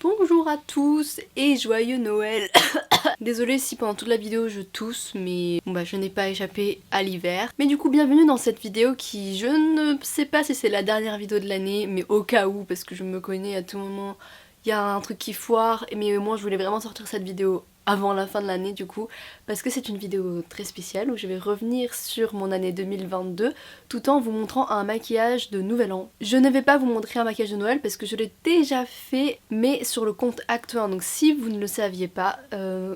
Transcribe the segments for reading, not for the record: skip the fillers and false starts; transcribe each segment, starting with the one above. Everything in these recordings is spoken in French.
Bonjour à tous et joyeux Noël. Désolée si pendant toute la vidéo je tousse, mais bon je n'ai pas échappé à l'hiver. Mais du coup bienvenue dans cette vidéo qui, je ne sais pas si c'est la dernière vidéo de l'année, mais au cas où, parce que je me connais, à tout moment il y a un truc qui foire, mais moi je voulais vraiment sortir cette vidéo avant la fin de l'année du coup, parce que c'est une vidéo très spéciale où je vais revenir sur mon année 2022 tout en vous montrant un maquillage de nouvel an. Je ne vais pas vous montrer un maquillage de Noël parce que je l'ai déjà fait, mais sur le compte Acte 1. Donc si vous ne le saviez pas,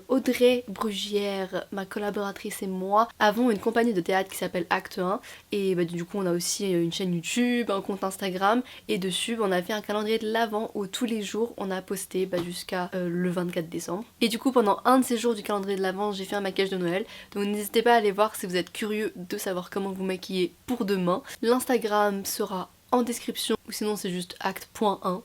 Audrey Brugière, ma collaboratrice et moi, avons une compagnie de théâtre qui s'appelle Acte 1 et du coup on a aussi une chaîne YouTube, un compte Instagram et dessus on a fait un calendrier de l'Avent où tous les jours on a posté jusqu'à le 24 décembre. Et du coup pendant un de ces jours du calendrier de l'Avent j'ai fait un maquillage de Noël, donc n'hésitez pas à aller voir si vous êtes curieux de savoir comment vous maquiller pour demain. L'Instagram sera en description ou sinon c'est juste acte.1.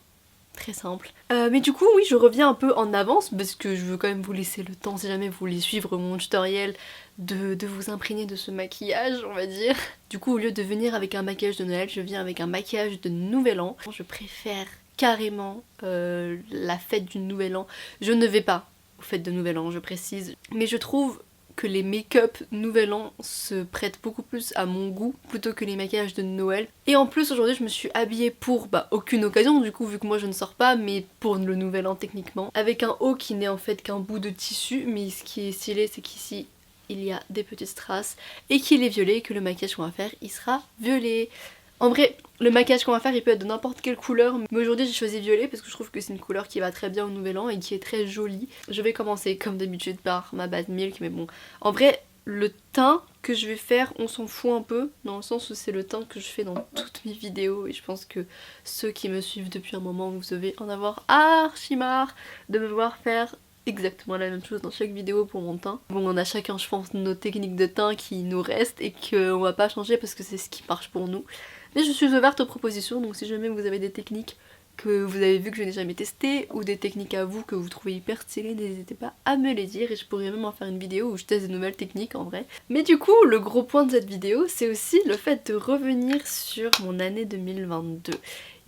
Très simple. Mais du coup oui, je reviens un peu en avance parce que je veux quand même vous laisser le temps, si jamais vous voulez suivre mon tutoriel, de vous imprégner de ce maquillage, on va dire. Du coup au lieu de venir avec un maquillage de Noël, je viens avec un maquillage de Nouvel An. Je préfère carrément la fête du Nouvel An. Je ne vais pas aux fêtes de Nouvel An, je précise, mais je trouve que les make-up Nouvel An se prêtent beaucoup plus à mon goût plutôt que les maquillages de Noël. Et en plus aujourd'hui je me suis habillée pour aucune occasion du coup vu que moi je ne sors pas, mais pour le Nouvel An techniquement, avec un haut qui n'est en fait qu'un bout de tissu, mais ce qui est stylé c'est qu'ici il y a des petites strass et qu'il est violet, que le maquillage qu'on va faire il sera violet. En vrai, le maquillage qu'on va faire il peut être de n'importe quelle couleur, mais aujourd'hui j'ai choisi violet parce que je trouve que c'est une couleur qui va très bien au Nouvel An et qui est très jolie. Je vais commencer comme d'habitude par ma base milk, mais bon, en vrai le teint que je vais faire on s'en fout un peu, dans le sens où c'est le teint que je fais dans toutes mes vidéos et je pense que ceux qui me suivent depuis un moment vous devez en avoir archi marre de me voir faire exactement la même chose dans chaque vidéo pour mon teint. Bon, on a chacun je pense nos techniques de teint qui nous restent et qu'on va pas changer parce que c'est ce qui marche pour nous. Mais je suis ouverte aux propositions, donc si jamais vous avez des techniques que vous avez vu que je n'ai jamais testées ou des techniques à vous que vous trouvez hyper stylées, n'hésitez pas à me les dire et je pourrais même en faire une vidéo où je teste des nouvelles techniques en vrai. Mais du coup, le gros point de cette vidéo, c'est aussi le fait de revenir sur mon année 2022.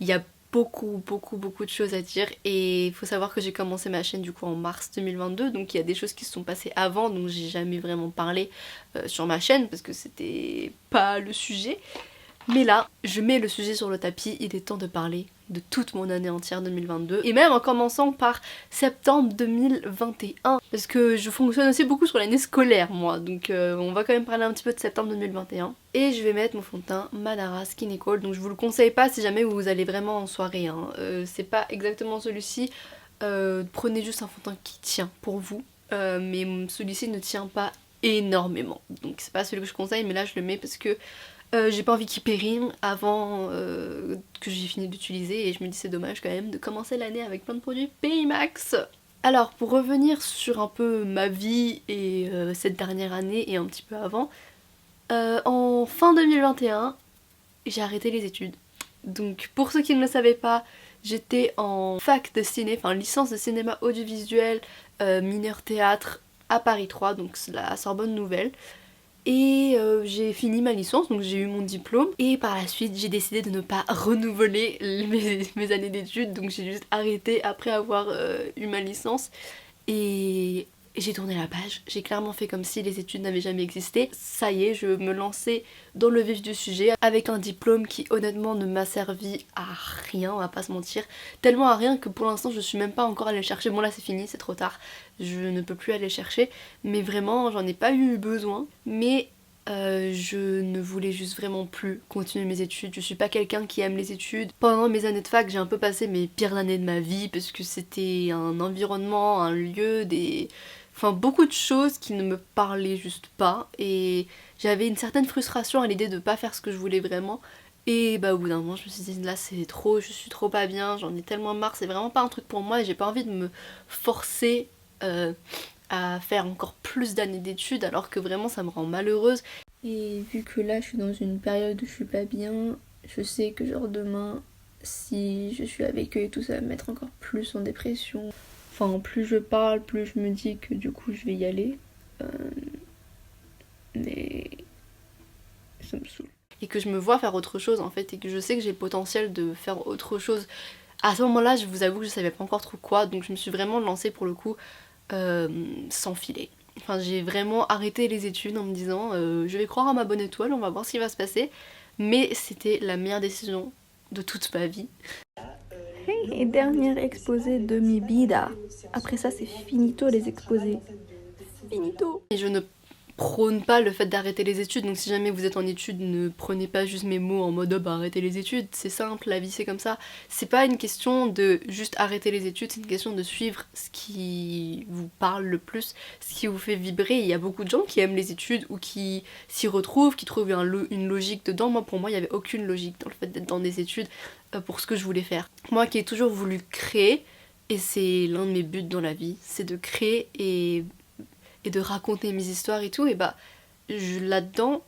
Il y a beaucoup de choses à dire et il faut savoir que j'ai commencé ma chaîne du coup en mars 2022, donc il y a des choses qui se sont passées avant, donc j'ai jamais vraiment parlé sur ma chaîne parce que c'était pas le sujet. Mais là, je mets le sujet sur le tapis, il est temps de parler de toute mon année entière 2022 et même en commençant par septembre 2021 parce que je fonctionne aussi beaucoup sur l'année scolaire moi, donc on va quand même parler un petit peu de septembre 2021 et je vais mettre mon fond de teint Manara Skin Cold, donc je vous le conseille pas si jamais vous allez vraiment en soirée, hein. C'est pas exactement celui-ci, prenez juste un fond de teint qui tient pour vous, mais celui-ci ne tient pas énormément, donc c'est pas celui que je conseille, mais là je le mets parce que j'ai pas envie qu'il périme avant que j'ai fini d'utiliser et je me dis c'est dommage quand même de commencer l'année avec plein de produits Max. Alors pour revenir sur un peu ma vie et cette dernière année et un petit peu avant, en fin 2021 j'ai arrêté les études. Donc pour ceux qui ne le savaient pas, j'étais en fac de ciné, enfin licence de cinéma audiovisuel mineur théâtre à Paris 3, donc la Sorbonne Nouvelle. Et j'ai fini ma licence, donc j'ai eu mon diplôme. Et par la suite, j'ai décidé de ne pas renouveler mes années d'études. Donc j'ai juste arrêté après avoir eu ma licence. Et j'ai tourné la page. J'ai clairement fait comme si les études n'avaient jamais existé. Ça y est, je me lançais dans le vif du sujet avec un diplôme qui honnêtement ne m'a servi à rien, on va pas se mentir. Tellement à rien que pour l'instant je suis même pas encore allée le chercher. Bon là c'est fini, c'est trop tard. Je ne peux plus aller chercher. Mais vraiment j'en ai pas eu besoin. Mais je ne voulais juste vraiment plus continuer mes études. Je suis pas quelqu'un qui aime les études. Pendant mes années de fac, j'ai un peu passé mes pires années de ma vie parce que c'était un environnement, un lieu, enfin beaucoup de choses qui ne me parlaient juste pas et j'avais une certaine frustration à l'idée de pas faire ce que je voulais vraiment. Et au bout d'un moment je me suis dit là c'est trop, je suis trop pas bien, j'en ai tellement marre, c'est vraiment pas un truc pour moi et j'ai pas envie de me forcer à faire encore plus d'années d'études alors que vraiment ça me rend malheureuse. Et vu que là je suis dans une période où je suis pas bien, je sais que genre demain si je suis avec eux et tout ça va me mettre encore plus en dépression. Enfin plus je parle, plus je me dis que du coup je vais y aller. Mais ça me saoule. Et que je me vois faire autre chose en fait et que je sais que j'ai le potentiel de faire autre chose À ce moment là je vous avoue que je savais pas encore trop quoi, donc je me suis vraiment lancée pour le coup sans filet. Enfin j'ai vraiment arrêté les études en me disant je vais croire à ma bonne étoile, on va voir ce qui va se passer. Mais c'était la meilleure décision de toute ma vie. Et dernier exposé de mi vida. Après ça, c'est finito les exposés. Finito. Et je ne prône pas le fait d'arrêter les études, donc si jamais vous êtes en études, ne prenez pas juste mes mots en mode oh, bah arrêtez les études, c'est simple, la vie c'est comme ça. C'est pas une question de juste arrêter les études, c'est une question de suivre ce qui vous parle le plus, ce qui vous fait vibrer. Il y a beaucoup de gens qui aiment les études ou qui s'y retrouvent, qui trouvent une logique dedans. Moi pour moi il n'y avait aucune logique dans le fait d'être dans des études pour ce que je voulais faire. Moi qui ai toujours voulu créer, et c'est l'un de mes buts dans la vie, c'est de créer et de raconter mes histoires et tout, et bah là-dedans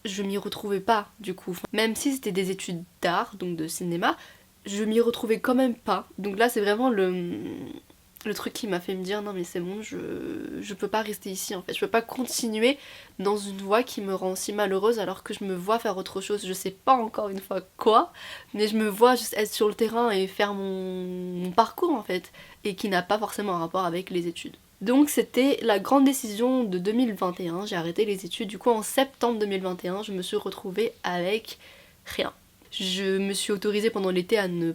je m'y retrouvais pas du coup. Même si c'était des études d'art, donc de cinéma, je m'y retrouvais quand même pas. Donc là c'est vraiment le truc qui m'a fait me dire non mais c'est bon, je peux pas rester ici en fait. Je peux pas continuer dans une voie qui me rend si malheureuse alors que je me vois faire autre chose. Je sais pas encore une fois quoi, mais je me vois juste être sur le terrain et faire mon parcours en fait, et qui n'a pas forcément un rapport avec les études. Donc c'était la grande décision de 2021, j'ai arrêté les études, du coup en septembre 2021 je me suis retrouvée avec rien. Je me suis autorisée pendant l'été à ne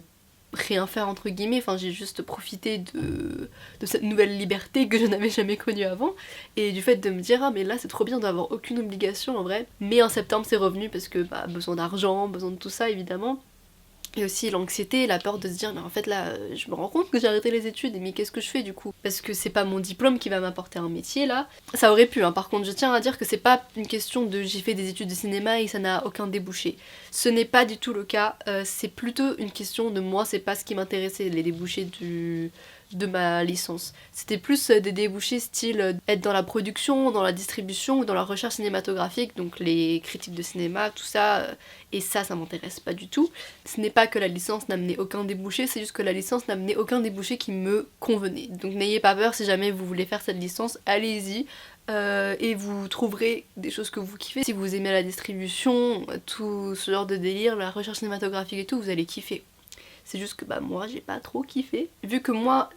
rien faire entre guillemets, enfin j'ai juste profité de cette nouvelle liberté que je n'avais jamais connue avant, et du fait de me dire ah mais là c'est trop bien d'avoir aucune obligation en vrai. Mais en septembre c'est revenu parce que bah besoin d'argent, besoin de tout ça évidemment. Et aussi l'anxiété, la peur de se dire mais en fait là je me rends compte que j'ai arrêté les études, mais qu'est-ce que je fais du coup? Parce que c'est pas mon diplôme qui va m'apporter un métier là. Ça aurait pu hein, par contre je tiens à dire que c'est pas une question de j'ai fait des études de cinéma et ça n'a aucun débouché. Ce n'est pas du tout le cas, c'est plutôt une question de moi, c'est pas ce qui m'intéressait, les débouchés de ma licence. C'était plus des débouchés style être dans la production, dans la distribution ou dans la recherche cinématographique, donc les critiques de cinéma, tout ça, et ça m'intéresse pas du tout. Ce n'est pas que la licence n'amenait aucun débouché, c'est juste que la licence n'amenait aucun débouché qui me convenait. Donc n'ayez pas peur, si jamais vous voulez faire cette licence, allez-y. Et vous trouverez des choses que vous kiffez. Si vous aimez la distribution, tout ce genre de délire, la recherche cinématographique et tout, vous allez kiffer. C'est juste que bah moi j'ai pas trop kiffé. Vu que moi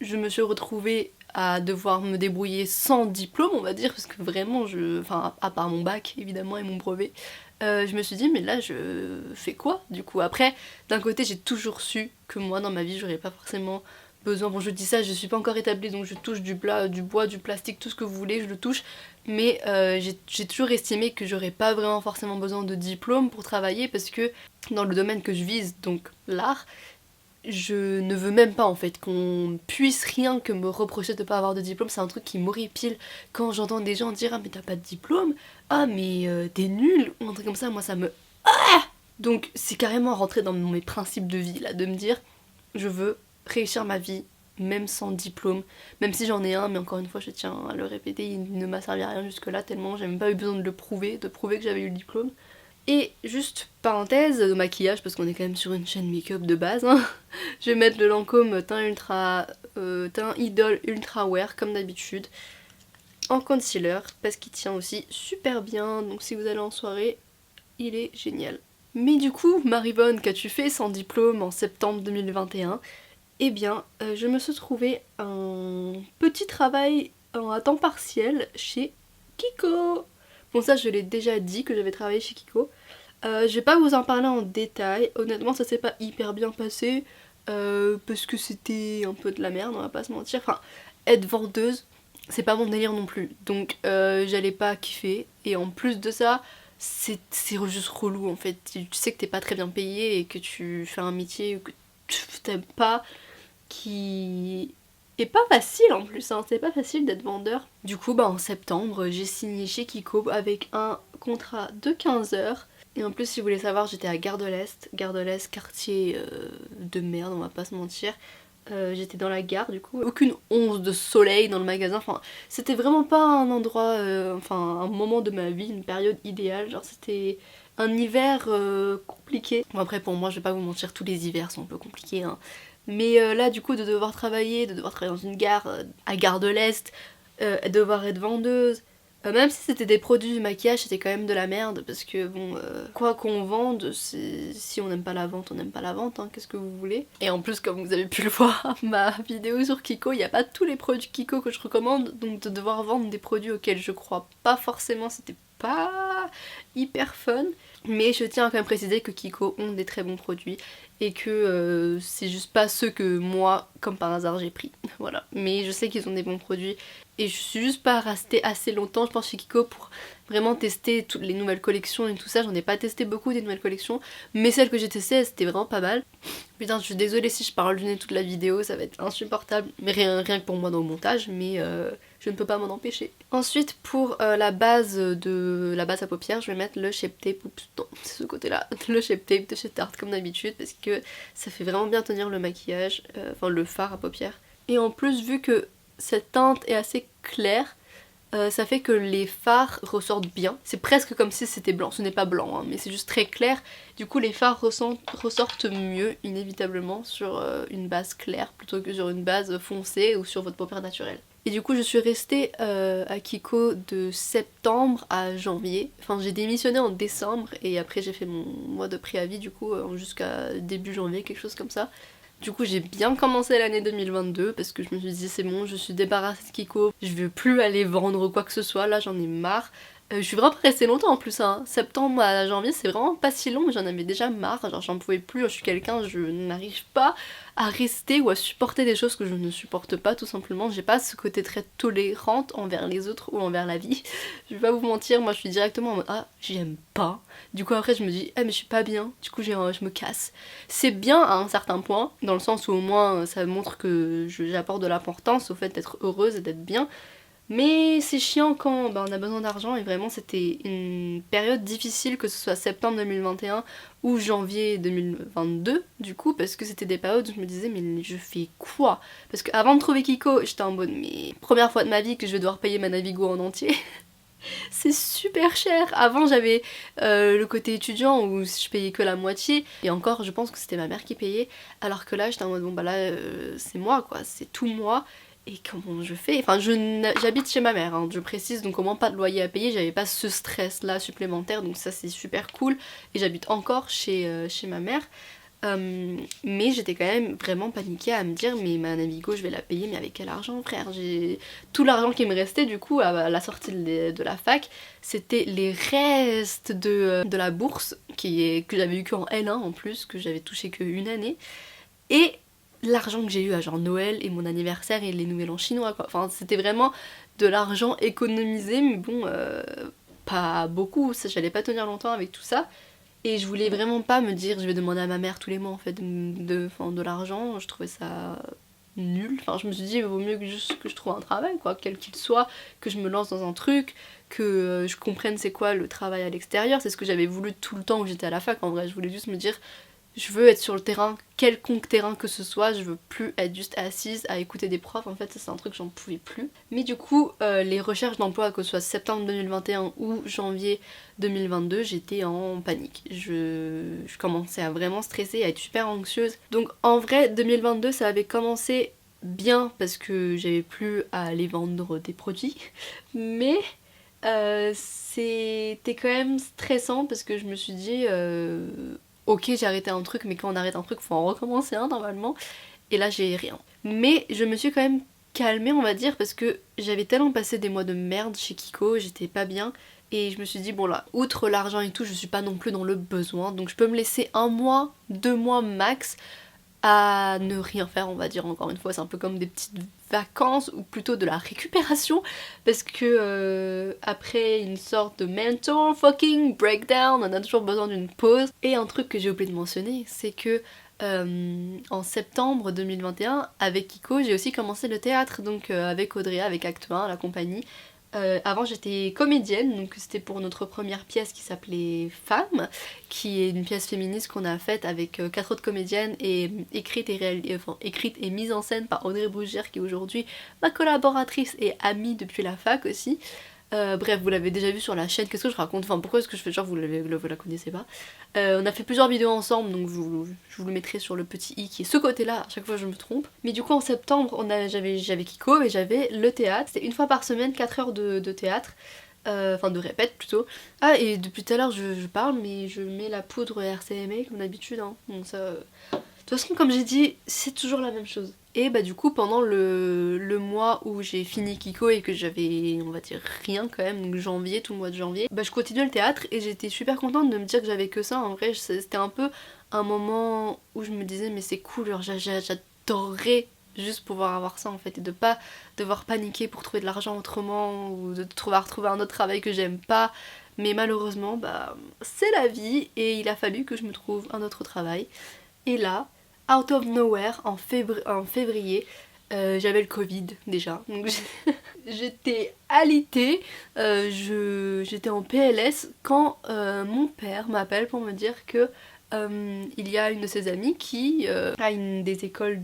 je me suis retrouvée à devoir me débrouiller sans diplôme on va dire, parce que vraiment enfin à part mon bac évidemment et mon brevet, je me suis dit mais là je fais quoi du coup. Après d'un côté j'ai toujours su que moi dans ma vie j'aurais pas forcément besoin, bon je dis ça, je suis pas encore établie donc je touche du bois, du plastique, tout ce que vous voulez je le touche, mais j'ai toujours estimé que j'aurais pas vraiment forcément besoin de diplôme pour travailler, parce que dans le domaine que je vise, donc l'art, je ne veux même pas en fait qu'on puisse rien que me reprocher de pas avoir de diplôme. C'est un truc qui m'horripile quand j'entends des gens dire ah mais t'as pas de diplôme, ah mais t'es nul, ou un truc comme ça, moi ça me... Donc c'est carrément rentré dans mes principes de vie là, de me dire je veux réussir ma vie même sans diplôme, même si j'en ai un, mais encore une fois je tiens à le répéter, il ne m'a servi à rien jusque là tellement j'ai même pas eu besoin de le prouver, de prouver que j'avais eu le diplôme. Et juste parenthèse de maquillage, parce qu'on est quand même sur une chaîne make-up de base, hein. Je vais mettre le Lancôme teint Idol Ultra Wear comme d'habitude en concealer, parce qu'il tient aussi super bien, donc si vous allez en soirée, il est génial. Mais du coup, Marivonne, qu'as-tu fait sans diplôme en septembre 2021? Eh bien, je me suis trouvé un petit travail à temps partiel chez Kiko. Bon ça je l'ai déjà dit que j'avais travaillé chez Kiko. Je vais pas vous en parler en détail, honnêtement ça s'est pas hyper bien passé, parce que c'était un peu de la merde, on va pas se mentir. Enfin, être vendeuse, c'est pas mon délire non plus, donc j'allais pas kiffer, et en plus de ça, c'est juste relou en fait. Tu sais que t'es pas très bien payé et que tu fais un métier que tu t'aimes pas, qui... Et pas facile en plus, hein, c'est pas facile d'être vendeur. Du coup, bah en septembre, j'ai signé chez Kiko avec un contrat de 15 heures. Et en plus, si vous voulez savoir, j'étais à Gare de l'Est, quartier de merde, on va pas se mentir. J'étais dans la gare du coup, aucune once de soleil dans le magasin, enfin c'était vraiment pas un endroit, enfin un moment de ma vie, une période idéale, genre c'était un hiver compliqué. Bon après pour moi je vais pas vous mentir, tous les hivers sont un peu compliqués hein. Mais là du coup de devoir travailler dans une gare, à Gare de l'Est, devoir être vendeuse, Même si c'était des produits de maquillage, c'était quand même de la merde parce que bon, quoi qu'on vende, si on n'aime pas la vente, on n'aime pas la vente, hein, qu'est-ce que vous voulez. Et en plus, comme vous avez pu le voir, ma vidéo sur Kiko, il n'y a pas tous les produits Kiko que je recommande, donc de devoir vendre des produits auxquels je crois pas forcément, c'était pas hyper fun. Mais je tiens à quand même préciser que Kiko ont des très bons produits et que c'est juste pas ceux que moi, comme par hasard, j'ai pris. Voilà. Mais je sais qu'ils ont des bons produits et je suis juste pas restée assez longtemps, je pense, chez Kiko pour vraiment tester toutes les nouvelles collections et tout ça. J'en ai pas testé beaucoup des nouvelles collections, mais celles que j'ai testées, c'était vraiment pas mal. Putain, je suis désolée si je parle du nez toute la vidéo, ça va être insupportable. Mais rien que pour moi dans le montage, mais je ne peux pas m'en empêcher. Ensuite, pour la base à paupières, je vais mettre le Shape Tape. Oups, non, c'est ce côté-là. Le Shape Tape de chez Tarte, comme d'habitude, parce que ça fait vraiment bien tenir le maquillage, enfin le fard à paupières. Et en plus, vu que cette teinte est assez claire, ça fait que les fards ressortent bien. C'est presque comme si c'était blanc, ce n'est pas blanc, hein, mais c'est juste très clair. Du coup les fards ressortent mieux inévitablement sur une base claire plutôt que sur une base foncée ou sur votre paupière naturelle. Et du coup je suis restée à Kiko de septembre à janvier. Enfin j'ai démissionné en décembre et après j'ai fait mon mois de préavis du coup jusqu'à début janvier, quelque chose comme ça. Du coup j'ai bien commencé l'année 2022 parce que je me suis dit c'est bon, je suis débarrassée de Kiko, je veux plus aller vendre quoi que ce soit, là j'en ai marre. Je suis vraiment pas restée longtemps en plus, hein. Septembre à janvier c'est vraiment pas si long, mais j'en avais déjà marre, genre j'en pouvais plus, je suis quelqu'un, je n'arrive pas à rester ou à supporter des choses que je ne supporte pas tout simplement. J'ai pas ce côté très tolérante envers les autres ou envers la vie. Je vais pas vous mentir, moi je suis directement en mode ah j'aime pas. Du coup après je me dis ah mais je suis pas bien, du coup je me casse. C'est bien à un certain point, dans le sens où au moins ça montre que j'apporte de l'importance au fait d'être heureuse et d'être bien. Mais c'est chiant quand on a besoin d'argent et vraiment c'était une période difficile, que ce soit septembre 2021 ou janvier 2022 du coup, parce que c'était des périodes où je me disais mais je fais quoi? Parce qu'avant de trouver Kiko j'étais en mode mais première fois de ma vie que je vais devoir payer ma Navigo en entier. C'est super cher. Avant j'avais le côté étudiant où je payais que la moitié et encore je pense que c'était ma mère qui payait, alors que là j'étais en mode bon bah là c'est moi quoi, c'est tout moi. Et comment je fais? Enfin j'habite chez ma mère, hein, je précise, donc au moins pas de loyer à payer, j'avais pas ce stress là supplémentaire, donc ça c'est super cool. Et j'habite encore chez ma mère. Mais j'étais quand même vraiment paniquée à me dire mais ma Navigo je vais la payer, mais avec quel argent frère? J'ai tout l'argent qui me restait du coup à la sortie de la fac, c'était les restes de la bourse que j'avais eu qu'en L1 en plus, que j'avais touché qu'une année, et l'argent que j'ai eu à genre Noël et mon anniversaire et les nouvel an chinois quoi. Enfin c'était vraiment de l'argent économisé, mais bon pas beaucoup, j'allais pas tenir longtemps avec tout ça. Et je voulais vraiment pas me dire je vais demander à ma mère tous les mois en fait de l'argent, je trouvais ça nul. Enfin je me suis dit il vaut mieux que juste que je trouve un travail quoi, quel qu'il soit, que je me lance dans un truc, que je comprenne c'est quoi le travail à l'extérieur. C'est ce que j'avais voulu tout le temps où j'étais à la fac en vrai, je voulais juste me dire je veux être sur le terrain, quelconque terrain que ce soit, je veux plus être juste assise à écouter des profs, en fait ça c'est un truc que j'en pouvais plus. Mais du coup les recherches d'emploi, que ce soit septembre 2021 ou janvier 2022, j'étais en panique. Je commençais à vraiment stresser, à être super anxieuse. Donc en vrai 2022 ça avait commencé bien parce que j'avais plus à aller vendre des produits, mais c'était quand même stressant parce que je me suis dit ok j'ai arrêté un truc, mais quand on arrête un truc faut en recommencer un normalement, et là j'ai rien. Mais je me suis quand même calmée on va dire, parce que j'avais tellement passé des mois de merde chez Kiko, j'étais pas bien, et je me suis dit bon là, outre l'argent et tout, je suis pas non plus dans le besoin, donc je peux me laisser 1 mois, 2 mois max à ne rien faire on va dire. Encore une fois c'est un peu comme des petites vacances ou plutôt de la récupération, parce que après une sorte de mental fucking breakdown on a toujours besoin d'une pause. Et un truc que j'ai oublié de mentionner, c'est que en septembre 2021 avec Kiko j'ai aussi commencé le théâtre, donc avec Audrey, avec Act 1, la compagnie. Avant j'étais comédienne, donc c'était pour notre première pièce qui s'appelait Femme, qui est une pièce féministe qu'on a faite avec 4 autres comédiennes et écrite et mise en scène par Audrey Bougère, qui est aujourd'hui ma collaboratrice et amie depuis la fac aussi. Bref, vous l'avez déjà vu sur la chaîne, qu'est-ce que je raconte? Enfin pourquoi est-ce que je fais genre vous la connaissez pas? On a fait plusieurs vidéos ensemble, donc je vous le mettrai sur le petit i qui est ce côté là, à chaque fois je me trompe. Mais du coup en septembre j'avais Kiko et j'avais le théâtre, c'était une fois par semaine 4 heures de théâtre. enfin de répète plutôt. Ah, et depuis tout à l'heure je parle, mais je mets la poudre RCMA comme d'habitude, hein. Bon, ça... De toute façon, comme j'ai dit, c'est toujours la même chose. Et bah du coup, pendant le mois où j'ai fini Kiko et que j'avais, on va dire, rien quand même, donc janvier, tout le mois de janvier, bah je continuais le théâtre et j'étais super contente de me dire que j'avais que ça. En vrai, c'était un peu un moment où je me disais, mais c'est cool, genre j'adorerais juste pouvoir avoir ça en fait, et de pas devoir paniquer pour trouver de l'argent autrement, ou de devoir trouver un autre travail que j'aime pas. Mais malheureusement, bah c'est la vie, et il a fallu que je me trouve un autre travail. Et là, out of nowhere, en février, j'avais le Covid déjà, donc j'étais alitée, j'étais en PLS quand mon père m'appelle pour me dire que il y a une de ses amies qui a une des écoles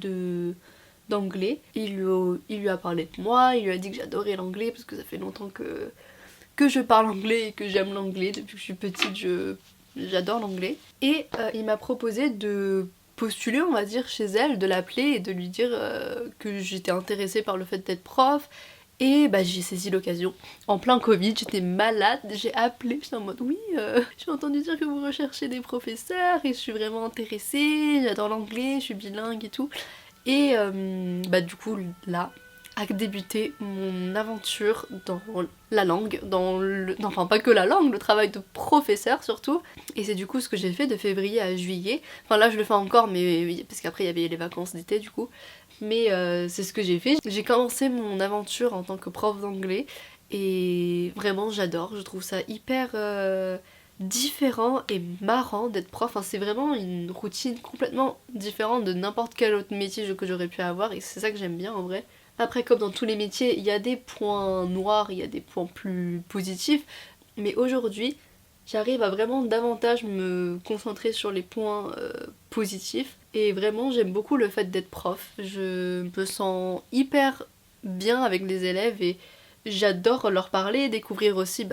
d'anglais. Il lui a parlé de moi, il lui a dit que j'adorais l'anglais parce que ça fait longtemps que je parle anglais et que j'aime l'anglais. Depuis que je suis petite, j'adore l'anglais. Et il m'a proposé de postuler, on va dire, chez elle, de l'appeler et de lui dire que j'étais intéressée par le fait d'être prof. Et bah j'ai saisi l'occasion. En plein Covid, j'étais malade, j'ai appelé, j'étais en mode oui, j'ai entendu dire que vous recherchez des professeurs et je suis vraiment intéressée, j'adore l'anglais, je suis bilingue et tout. Et bah du coup là a débuté mon aventure dans la langue, enfin pas que la langue, le travail de professeur surtout. Et c'est du coup ce que j'ai fait de février à juillet. Enfin là je le fais encore, mais parce qu'après il y avait les vacances d'été du coup. Mais c'est ce que j'ai fait. J'ai commencé mon aventure en tant que prof d'anglais et vraiment j'adore, je trouve ça hyper différent et marrant d'être prof. Enfin, c'est vraiment une routine complètement différente de n'importe quel autre métier que j'aurais pu avoir, et c'est ça que j'aime bien en vrai. Après, comme dans tous les métiers, il y a des points noirs, il y a des points plus positifs, mais aujourd'hui j'arrive à vraiment davantage me concentrer sur les points positifs, et vraiment j'aime beaucoup le fait d'être prof. Je me sens hyper bien avec les élèves et j'adore leur parler, découvrir aussi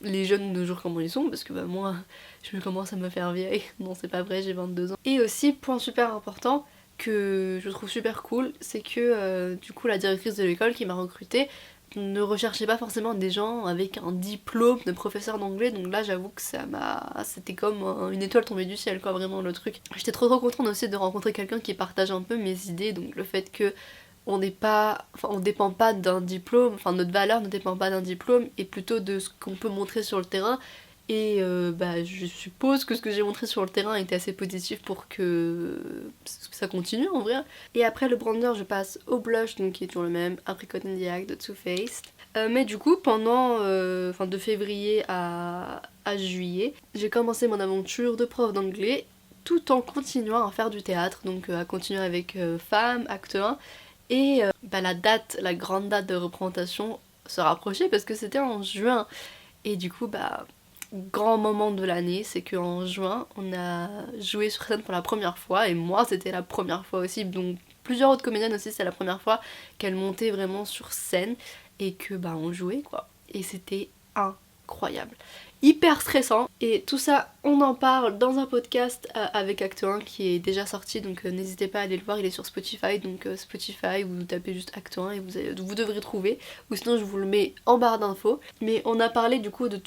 les jeunes de nos jours comment ils sont, parce que moi je commence à me faire vieille, non c'est pas vrai, j'ai 22 ans. Et aussi, point super important que je trouve super cool, c'est que du coup la directrice de l'école qui m'a recrutée ne recherchait pas forcément des gens avec un diplôme de professeur d'anglais, donc là j'avoue que c'était comme une étoile tombée du ciel quoi, vraiment le truc. J'étais trop contente aussi de rencontrer quelqu'un qui partage un peu mes idées, donc le fait que on dépend pas d'un diplôme, enfin notre valeur ne dépend pas d'un diplôme et plutôt de ce qu'on peut montrer sur le terrain. Et je suppose que ce que j'ai montré sur le terrain était assez positif pour que ça continue en vrai. Et après le bronzer, je passe au blush, donc qui est toujours le même, Apricot and the Act de Too Faced. Mais du coup, pendant de février à juillet, j'ai commencé mon aventure de prof d'anglais tout en continuant à faire du théâtre, donc à continuer avec Femme, Acte 1. Et la grande date de représentation se rapprochait parce que c'était en juin. Et du coup, grand moment de l'année, c'est qu'en juin, on a joué sur scène pour la première fois. Et moi, c'était la première fois aussi. Donc plusieurs autres comédiennes aussi, c'est la première fois qu'elles montaient vraiment sur scène. Et que on jouait quoi. Et c'était incroyable. Hyper stressant, et tout ça on en parle dans un podcast avec Acte 1 qui est déjà sorti, donc n'hésitez pas à aller le voir, il est sur Spotify, donc Spotify, vous tapez juste Acte 1 et vous devrez trouver, ou sinon je vous le mets en barre d'infos. Mais on a parlé du coup de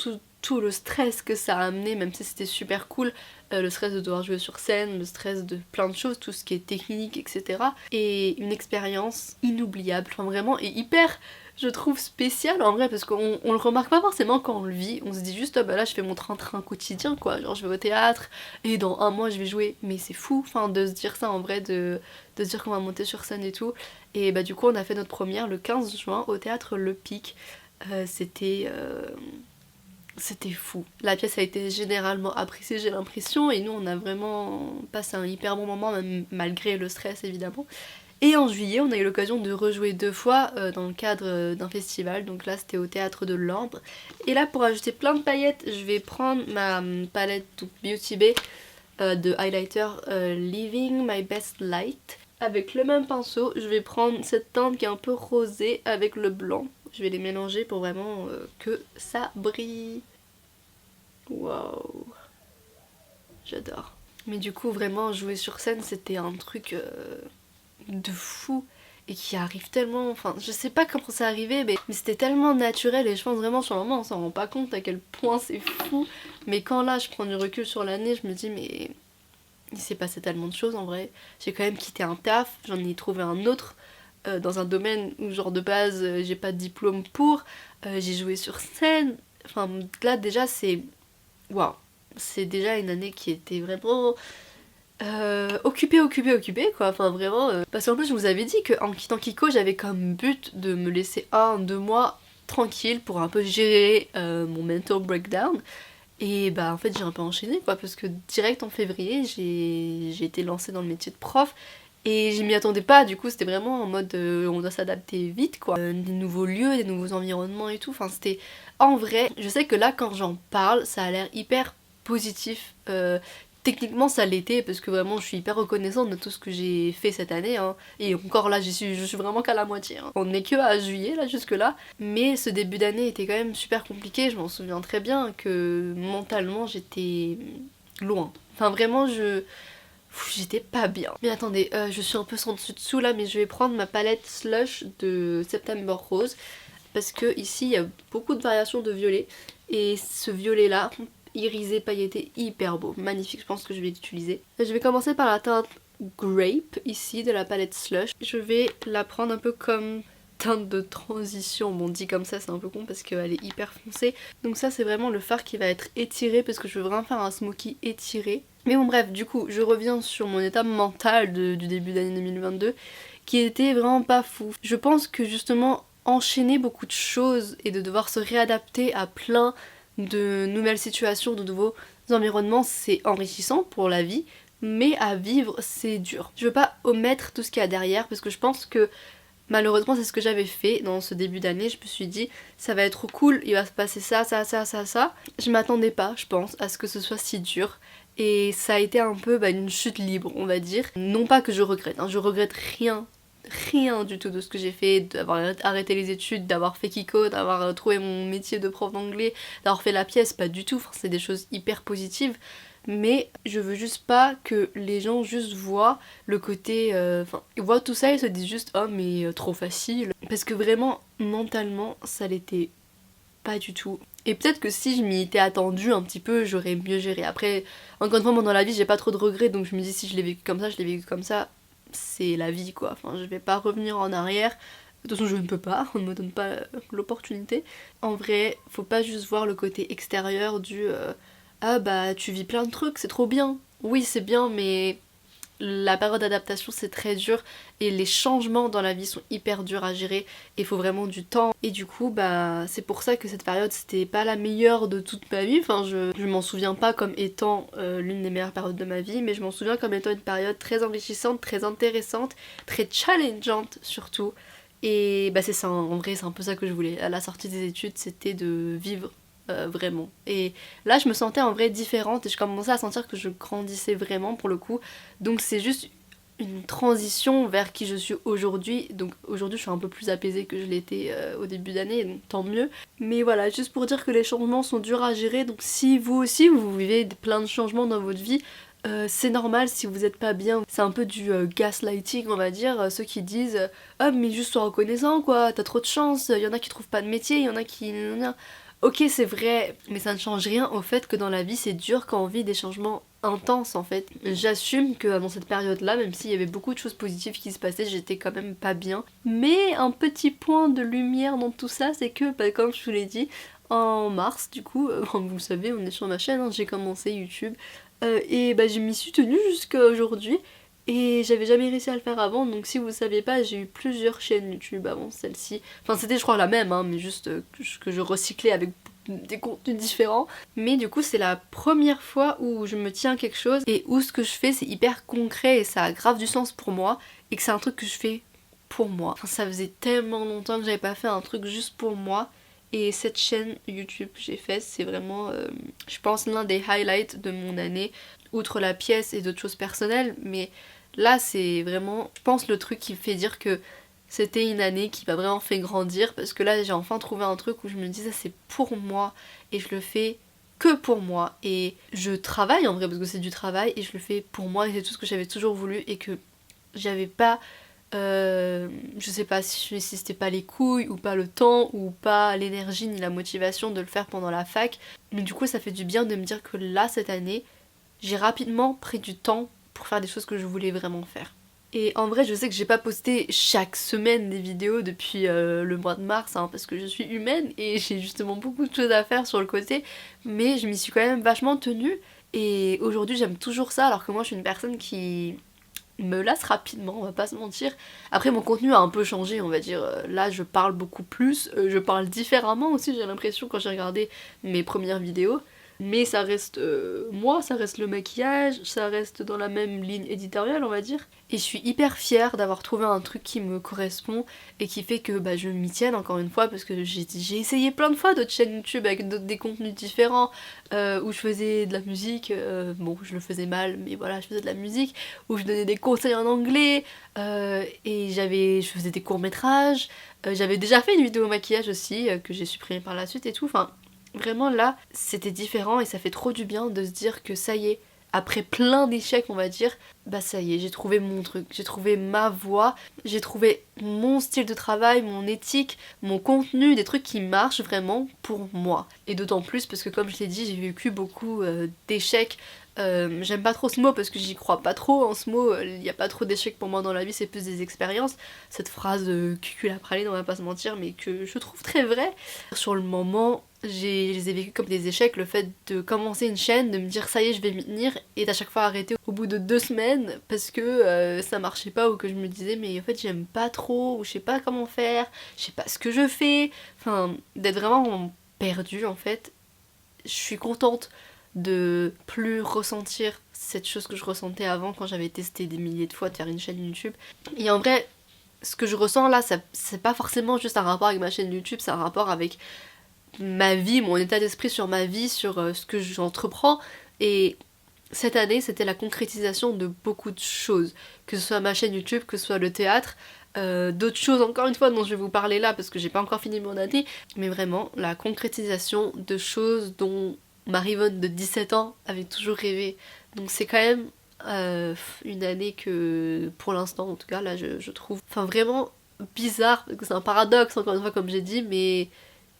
tout le stress que ça a amené, même si c'était super cool, le stress de devoir jouer sur scène, le stress de plein de choses, tout ce qui est technique, etc. Et une expérience inoubliable, enfin vraiment, et hyper, je trouve, spécial en vrai, parce qu'on le remarque pas forcément quand on le vit, on se dit juste là je fais mon train-train quotidien quoi, genre je vais au théâtre et dans un mois je vais jouer, mais c'est fou de se dire ça en vrai, de se dire qu'on va monter sur scène et tout. Et du coup on a fait notre première le 15 juin au théâtre Le Pic. C'était fou. La pièce a été généralement appréciée, j'ai l'impression, et nous on a vraiment passé un hyper bon moment, même malgré le stress évidemment. Et en juillet, on a eu l'occasion de rejouer 2 fois dans le cadre d'un festival, donc là c'était au théâtre de l'Ambre. Et là, pour ajouter plein de paillettes, je vais prendre ma palette Beauty Bay de highlighter Living My Best Light. Avec le même pinceau, je vais prendre cette teinte qui est un peu rosée avec le blanc. Je vais les mélanger pour vraiment que ça brille. Waouh, j'adore. Mais du coup, vraiment, jouer sur scène, c'était un truc de fou. et qui arrive tellement, enfin je sais pas comment c'est arrivé mais c'était tellement naturel et je pense vraiment sur le moment on s'en rend pas compte à quel point c'est fou, mais quand là je prends du recul sur l'année je me dis mais il s'est passé tellement de choses en vrai. J'ai quand même quitté un taf, j'en ai trouvé un autre dans un domaine où genre de base j'ai pas de diplôme pour, j'ai joué sur scène, enfin là déjà c'est waouh, c'est déjà une année qui était vraiment occupée quoi, enfin vraiment parce qu'en plus je vous avais dit qu'en quittant Kiko j'avais comme but de me laisser 1-2 mois tranquille pour un peu gérer mon mental breakdown. Et bah en fait j'ai un peu enchaîné quoi, parce que direct en février j'ai été lancée dans le métier de prof et je m'y attendais pas, du coup c'était vraiment en mode on doit s'adapter vite quoi. Des nouveaux lieux, des nouveaux environnements et tout, enfin c'était en vrai, je sais que là quand j'en parle ça a l'air hyper positif. Techniquement ça l'était parce que vraiment je suis hyper reconnaissante de tout ce que j'ai fait cette année hein. Et encore là je suis vraiment qu'à la moitié hein. On n'est que à juillet là jusque là, mais ce début d'année était quand même super compliqué, je m'en souviens très bien que mentalement j'étais loin, enfin vraiment j'étais pas bien. Mais attendez, je suis un peu sans dessus dessous là, mais je vais prendre ma palette Slush de September Rose parce que ici il y a beaucoup de variations de violet et ce violet là irisé pailleté hyper beau, magnifique, je pense que je vais l'utiliser. Je vais commencer par la teinte Grape ici de la palette Slush. Je vais la prendre un peu comme teinte de transition, bon dit comme ça c'est un peu con parce qu'elle est hyper foncée. Donc ça c'est vraiment le fard qui va être étiré parce que je veux vraiment faire un smoky étiré. Mais bon bref, du coup je reviens sur mon état mental du début d'année 2022 qui était vraiment pas fou. Je pense que justement enchaîner beaucoup de choses et de devoir se réadapter à plein de nouvelles situations, de nouveaux environnements, c'est enrichissant pour la vie, mais à vivre c'est dur. Je veux pas omettre tout ce qu'il y a derrière parce que je pense que malheureusement c'est ce que j'avais fait dans ce début d'année, je me suis dit ça va être cool, il va se passer ça. Je m'attendais pas, je pense, à ce que ce soit si dur. Et ça a été un peu une chute libre, on va dire. Non pas que je regrette, hein, je regrette rien du tout de ce que j'ai fait, d'avoir arrêté les études, d'avoir fait Kiko, d'avoir trouvé mon métier de prof d'anglais, d'avoir fait la pièce, pas du tout, enfin, c'est des choses hyper positives. Mais je veux juste pas que les gens juste voient le côté... Enfin, ils voient tout ça et se disent juste « Oh mais trop facile ». Parce que vraiment, mentalement, ça l'était pas du tout. Et peut-être que si je m'y étais attendue un petit peu, j'aurais mieux géré. Après, encore une fois, moi dans la vie, j'ai pas trop de regrets, donc je me dis si je l'ai vécu comme ça, je l'ai vécu comme ça. C'est la vie quoi, enfin je vais pas revenir en arrière, de toute façon je ne peux pas, on ne me donne pas l'opportunité. En vrai, faut pas juste voir le côté extérieur du ah bah tu vis plein de trucs, c'est trop bien. Oui c'est bien mais la période d'adaptation c'est très dur et les changements dans la vie sont hyper durs à gérer et il faut vraiment du temps. Et du coup bah c'est pour ça que cette période c'était pas la meilleure de toute ma vie, enfin je m'en souviens pas comme étant l'une des meilleures périodes de ma vie, mais je m'en souviens comme étant une période très enrichissante, très intéressante, très challengeante surtout. Et bah c'est ça, en vrai c'est un peu ça que je voulais à la sortie des études, c'était de vivre vraiment. Et là je me sentais en vrai différente et je commençais à sentir que je grandissais vraiment pour le coup. Donc c'est juste une transition vers qui je suis aujourd'hui. Donc aujourd'hui je suis un peu plus apaisée que je l'étais au début d'année, donc tant mieux. Mais voilà, juste pour dire que les changements sont durs à gérer. Donc si vous aussi vous vivez plein de changements dans votre vie, c'est normal si vous êtes pas bien. C'est un peu du gaslighting on va dire, ceux qui disent ah mais juste sois reconnaissant quoi, t'as trop de chance, il y en a qui trouvent pas de métier, il y en a qui... Ok c'est vrai, mais ça ne change rien au fait que dans la vie c'est dur quand on vit des changements intenses en fait. J'assume que dans cette période là, même s'il y avait beaucoup de choses positives qui se passaient, j'étais quand même pas bien. Mais un petit point de lumière dans tout ça, c'est que comme je vous l'ai dit, en mars du coup, comme vous le savez on est sur ma chaîne, hein, j'ai commencé YouTube. Et je m'y suis tenue jusqu'à aujourd'hui et j'avais jamais réussi à le faire avant, donc si vous ne saviez pas j'ai eu plusieurs chaînes YouTube avant celle-ci. Enfin c'était je crois la même hein, mais juste que je recyclais avec des contenus différents. Mais du coup c'est la première fois où je me tiens à quelque chose et où ce que je fais c'est hyper concret et ça a grave du sens pour moi et que c'est un truc que je fais pour moi. Enfin, ça faisait tellement longtemps que j'avais pas fait un truc juste pour moi. Et cette chaîne YouTube que j'ai faite, c'est vraiment, je pense, l'un des highlights de mon année, outre la pièce et d'autres choses personnelles, mais là c'est vraiment, je pense, le truc qui me fait dire que c'était une année qui m'a vraiment fait grandir, parce que là j'ai enfin trouvé un truc où je me dis ça c'est pour moi, et je le fais que pour moi, et je travaille en vrai, parce que c'est du travail, et je le fais pour moi, et c'est tout ce que j'avais toujours voulu, et que j'avais pas Je sais pas si c'était pas les couilles ou pas le temps ou pas l'énergie ni la motivation de le faire pendant la fac, mais du coup ça fait du bien de me dire que là cette année j'ai rapidement pris du temps pour faire des choses que je voulais vraiment faire. Et en vrai je sais que j'ai pas posté chaque semaine des vidéos depuis le mois de mars hein, parce que je suis humaine et j'ai justement beaucoup de choses à faire sur le côté, mais je m'y suis quand même vachement tenue et aujourd'hui j'aime toujours ça alors que moi je suis une personne qui me lasse rapidement, on va pas se mentir. Après mon contenu a un peu changé, on va dire. Là je parle beaucoup plus, je parle différemment aussi, j'ai l'impression quand j'ai regardé mes premières vidéos. Mais ça reste moi, ça reste le maquillage, ça reste dans la même ligne éditoriale on va dire. Et je suis hyper fière d'avoir trouvé un truc qui me correspond et qui fait que bah, je m'y tienne encore une fois parce que j'ai essayé plein de fois d'autres chaînes YouTube avec des contenus différents où je faisais de la musique, bon je le faisais mal mais voilà je faisais de la musique, où je donnais des conseils en anglais et je faisais des courts-métrages, j'avais déjà fait une vidéo maquillage aussi que j'ai supprimée par la suite et tout, enfin vraiment là c'était différent et ça fait trop du bien de se dire que ça y est, après plein d'échecs on va dire, bah ça y est j'ai trouvé mon truc, j'ai trouvé ma voie, j'ai trouvé mon style de travail, mon éthique, mon contenu, des trucs qui marchent vraiment pour moi. Et d'autant plus parce que comme je l'ai dit j'ai vécu beaucoup d'échecs. J'aime pas trop ce mot parce que j'y crois pas trop en ce mot, il y a pas trop d'échecs pour moi dans la vie, c'est plus des expériences. Cette phrase cucul à praline, on va pas se mentir, mais que je trouve très vraie. Sur le moment, je les ai vécus comme des échecs, le fait de commencer une chaîne, de me dire ça y est je vais m'y tenir et d'à chaque fois arrêter au bout de 2 semaines parce que ça marchait pas ou que je me disais mais en fait j'aime pas trop ou je sais pas comment faire, je sais pas ce que je fais, enfin d'être vraiment perdue en fait. Je suis contente de plus ressentir cette chose que je ressentais avant quand j'avais testé des milliers de fois de faire une chaîne YouTube. Et en vrai, ce que je ressens là, c'est pas forcément juste un rapport avec ma chaîne YouTube, c'est un rapport avec ma vie, mon état d'esprit sur ma vie, sur ce que j'entreprends. Et cette année, c'était la concrétisation de beaucoup de choses, que ce soit ma chaîne YouTube, que ce soit le théâtre, d'autres choses encore une fois dont je vais vous parler là parce que j'ai pas encore fini mon année, mais vraiment la concrétisation de choses dont Maryvonne de 17 ans avait toujours rêvé. Donc c'est quand même une année que pour l'instant en tout cas là je trouve enfin vraiment bizarre parce que c'est un paradoxe encore une fois comme j'ai dit mais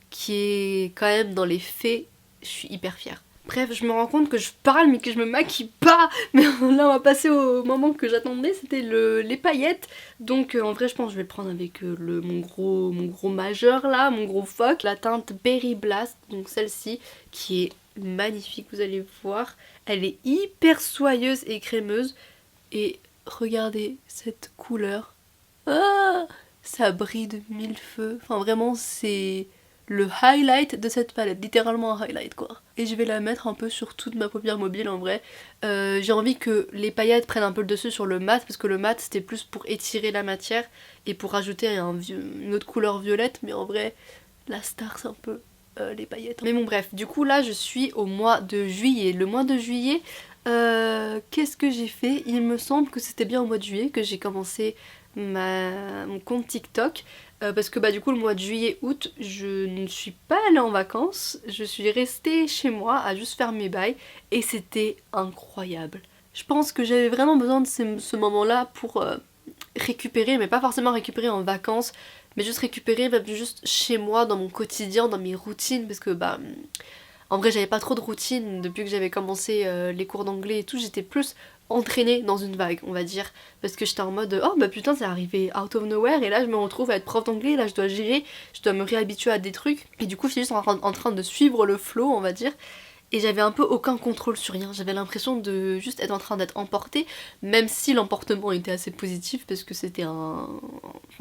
qui est quand même dans les faits, je suis hyper fière. Bref, je me rends compte que je parle mais que je me maquille pas. Mais là on va passer au moment que j'attendais, c'était les paillettes. Donc en vrai je pense que je vais le prendre avec mon gros majeur là, mon gros phoque. La teinte Berry Blast, donc celle-ci qui est magnifique, vous allez voir. Elle est hyper soyeuse et crémeuse. Et regardez cette couleur. Ah, ça brille de mille feux. Enfin vraiment c'est le highlight de cette palette, littéralement un highlight quoi. Et je vais la mettre un peu sur toute ma paupière mobile en vrai. J'ai envie que les paillettes prennent un peu le dessus sur le mat parce que le mat c'était plus pour étirer la matière et pour rajouter une autre couleur violette, mais en vrai la star c'est un peu les paillettes. Mais bon bref, du coup là je suis au mois de juillet. Le mois de juillet, qu'est-ce que j'ai fait? Il me semble que c'était bien au mois de juillet que j'ai commencé mon compte TikTok. Parce que bah du coup le mois de juillet-août je ne suis pas allée en vacances, je suis restée chez moi à juste faire mes bails et c'était incroyable. Je pense que j'avais vraiment besoin de ce moment-là pour récupérer, mais pas forcément récupérer en vacances, mais juste récupérer même juste chez moi dans mon quotidien, dans mes routines, parce que bah en vrai j'avais pas trop de routine depuis que j'avais commencé les cours d'anglais et tout, j'étais plus entraînée dans une vague on va dire, parce que j'étais en mode oh bah putain c'est arrivé out of nowhere et là je me retrouve à être prof d'anglais, là je dois gérer, je dois me réhabituer à des trucs et du coup je suis juste en train de suivre le flow on va dire. Et j'avais un peu aucun contrôle sur rien, j'avais l'impression de juste être en train d'être emportée, même si l'emportement était assez positif parce que c'était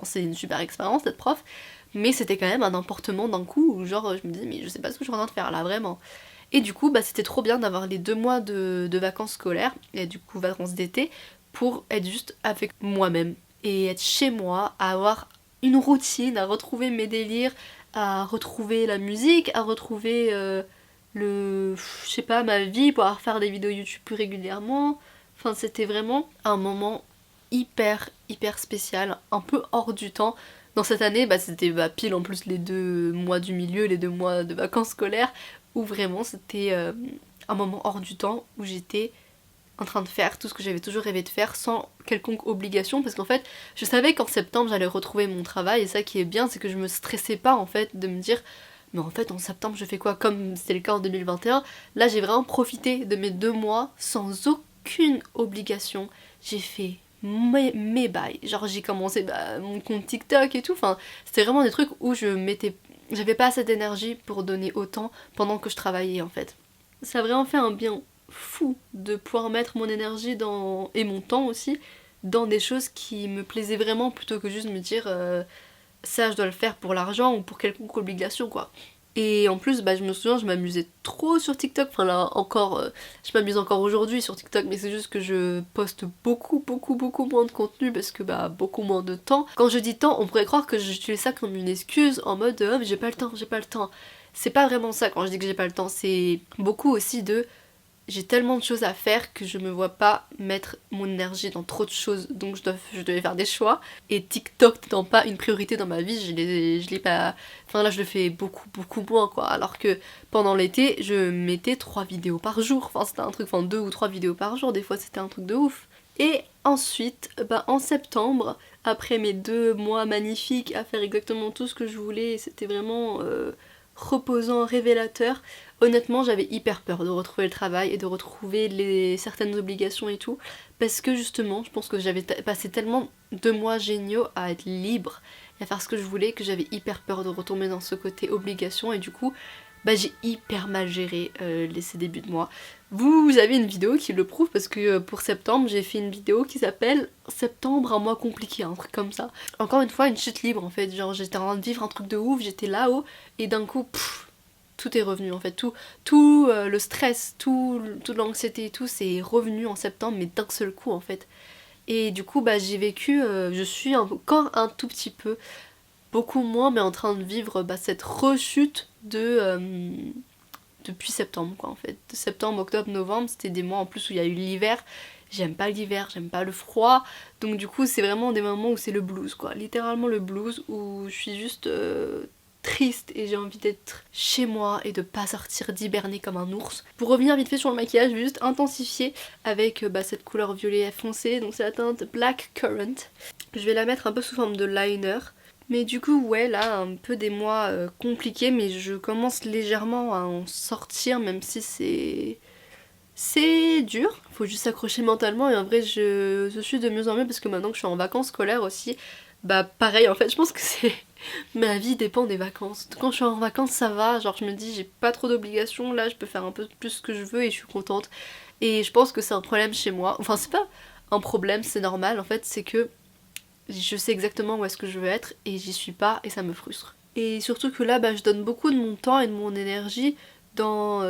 c'est une super expérience d'être prof, mais c'était quand même un emportement d'un coup où genre je me disais mais je sais pas ce que je suis en train de faire là vraiment. Et du coup bah c'était trop bien d'avoir les 2 mois de vacances scolaires et du coup vacances d'été pour être juste avec moi-même et être chez moi, à avoir une routine, à retrouver mes délires, à retrouver la musique, à retrouver je sais pas ma vie, pouvoir faire des vidéos YouTube plus régulièrement. Enfin c'était vraiment un moment hyper spécial, un peu hors du temps. Dans cette année bah c'était pile en plus les 2 mois du milieu, les 2 mois de vacances scolaires où vraiment c'était un moment hors du temps où j'étais en train de faire, tout ce que j'avais toujours rêvé de faire sans quelconque obligation, parce qu'en fait je savais qu'en septembre j'allais retrouver mon travail, et ça qui est bien c'est que je me stressais pas en fait de me dire mais en fait en septembre je fais quoi, comme c'était le cas en 2021. Là j'ai vraiment profité de mes 2 mois sans aucune obligation, j'ai fait mes bails, genre j'ai commencé mon compte TikTok et tout, enfin c'était vraiment des trucs où j'avais pas assez d'énergie pour donner autant pendant que je travaillais en fait. Ça a vraiment fait un bien fou de pouvoir mettre mon énergie et mon temps aussi dans des choses qui me plaisaient vraiment, plutôt que juste me dire ça je dois le faire pour l'argent ou pour quelconque obligation quoi. Et en plus je me souviens je m'amusais trop sur TikTok, enfin là encore je m'amuse encore aujourd'hui sur TikTok, mais c'est juste que je poste beaucoup moins de contenu parce que beaucoup moins de temps. Quand je dis temps on pourrait croire que j'utilise ça comme une excuse en mode mais j'ai pas le temps. C'est pas vraiment ça quand je dis que j'ai pas le temps, c'est beaucoup aussi de j'ai tellement de choses à faire que je me vois pas mettre mon énergie dans trop de choses, donc je devais faire des choix. Et TikTok n'étant pas une priorité dans ma vie, je l'ai pas. Enfin là je le fais beaucoup moins quoi. Alors que pendant l'été, je mettais 3 vidéos par jour. Enfin c'était un truc, 2 ou 3 vidéos par jour, des fois c'était un truc de ouf. Et ensuite, en septembre, après mes 2 mois magnifiques à faire exactement tout ce que je voulais, c'était vraiment reposant, révélateur. Honnêtement j'avais hyper peur de retrouver le travail et de retrouver certaines obligations et tout, parce que justement je pense que j'avais passé tellement de mois géniaux à être libre et à faire ce que je voulais que j'avais hyper peur de retomber dans ce côté obligation, et du coup j'ai hyper mal géré ces débuts de mois. Vous avez une vidéo qui le prouve, parce que pour septembre j'ai fait une vidéo qui s'appelle Septembre, un mois compliqué, un truc comme ça. Encore une fois une chute libre en fait, genre j'étais en train de vivre un truc de ouf, j'étais là-haut et d'un coup tout est revenu en fait, tout le stress, toute l'anxiété et tout c'est revenu en septembre, mais d'un seul coup en fait. Et du coup j'ai vécu, je suis encore un tout petit peu, beaucoup moins, mais en train de vivre cette rechute depuis septembre quoi en fait. De septembre, octobre, novembre, c'était des mois en plus où il y a eu l'hiver. J'aime pas l'hiver, j'aime pas le froid, donc du coup c'est vraiment des moments où c'est le blues quoi, littéralement le blues, où je suis juste triste et j'ai envie d'être chez moi et de pas sortir, d'hiberner comme un ours. Pour revenir vite fait sur le maquillage, je vais juste intensifier avec cette couleur violet foncé, donc c'est la teinte Black Currant. Je vais la mettre un peu sous forme de liner. Mais du coup ouais là un peu des mois compliqués, mais je commence légèrement à en sortir, même si c'est dur, faut juste s'accrocher mentalement, et en vrai je suis de mieux en mieux parce que maintenant que je suis en vacances scolaires aussi, pareil en fait je pense que c'est ma vie dépend des vacances. Quand je suis en vacances ça va, genre je me dis j'ai pas trop d'obligations, là je peux faire un peu plus ce que je veux et je suis contente. Et je pense que c'est un problème chez moi, enfin c'est pas un problème, c'est normal en fait, c'est que je sais exactement où est-ce que je veux être et j'y suis pas et ça me frustre. Et surtout que là je donne beaucoup de mon temps et de mon énergie dans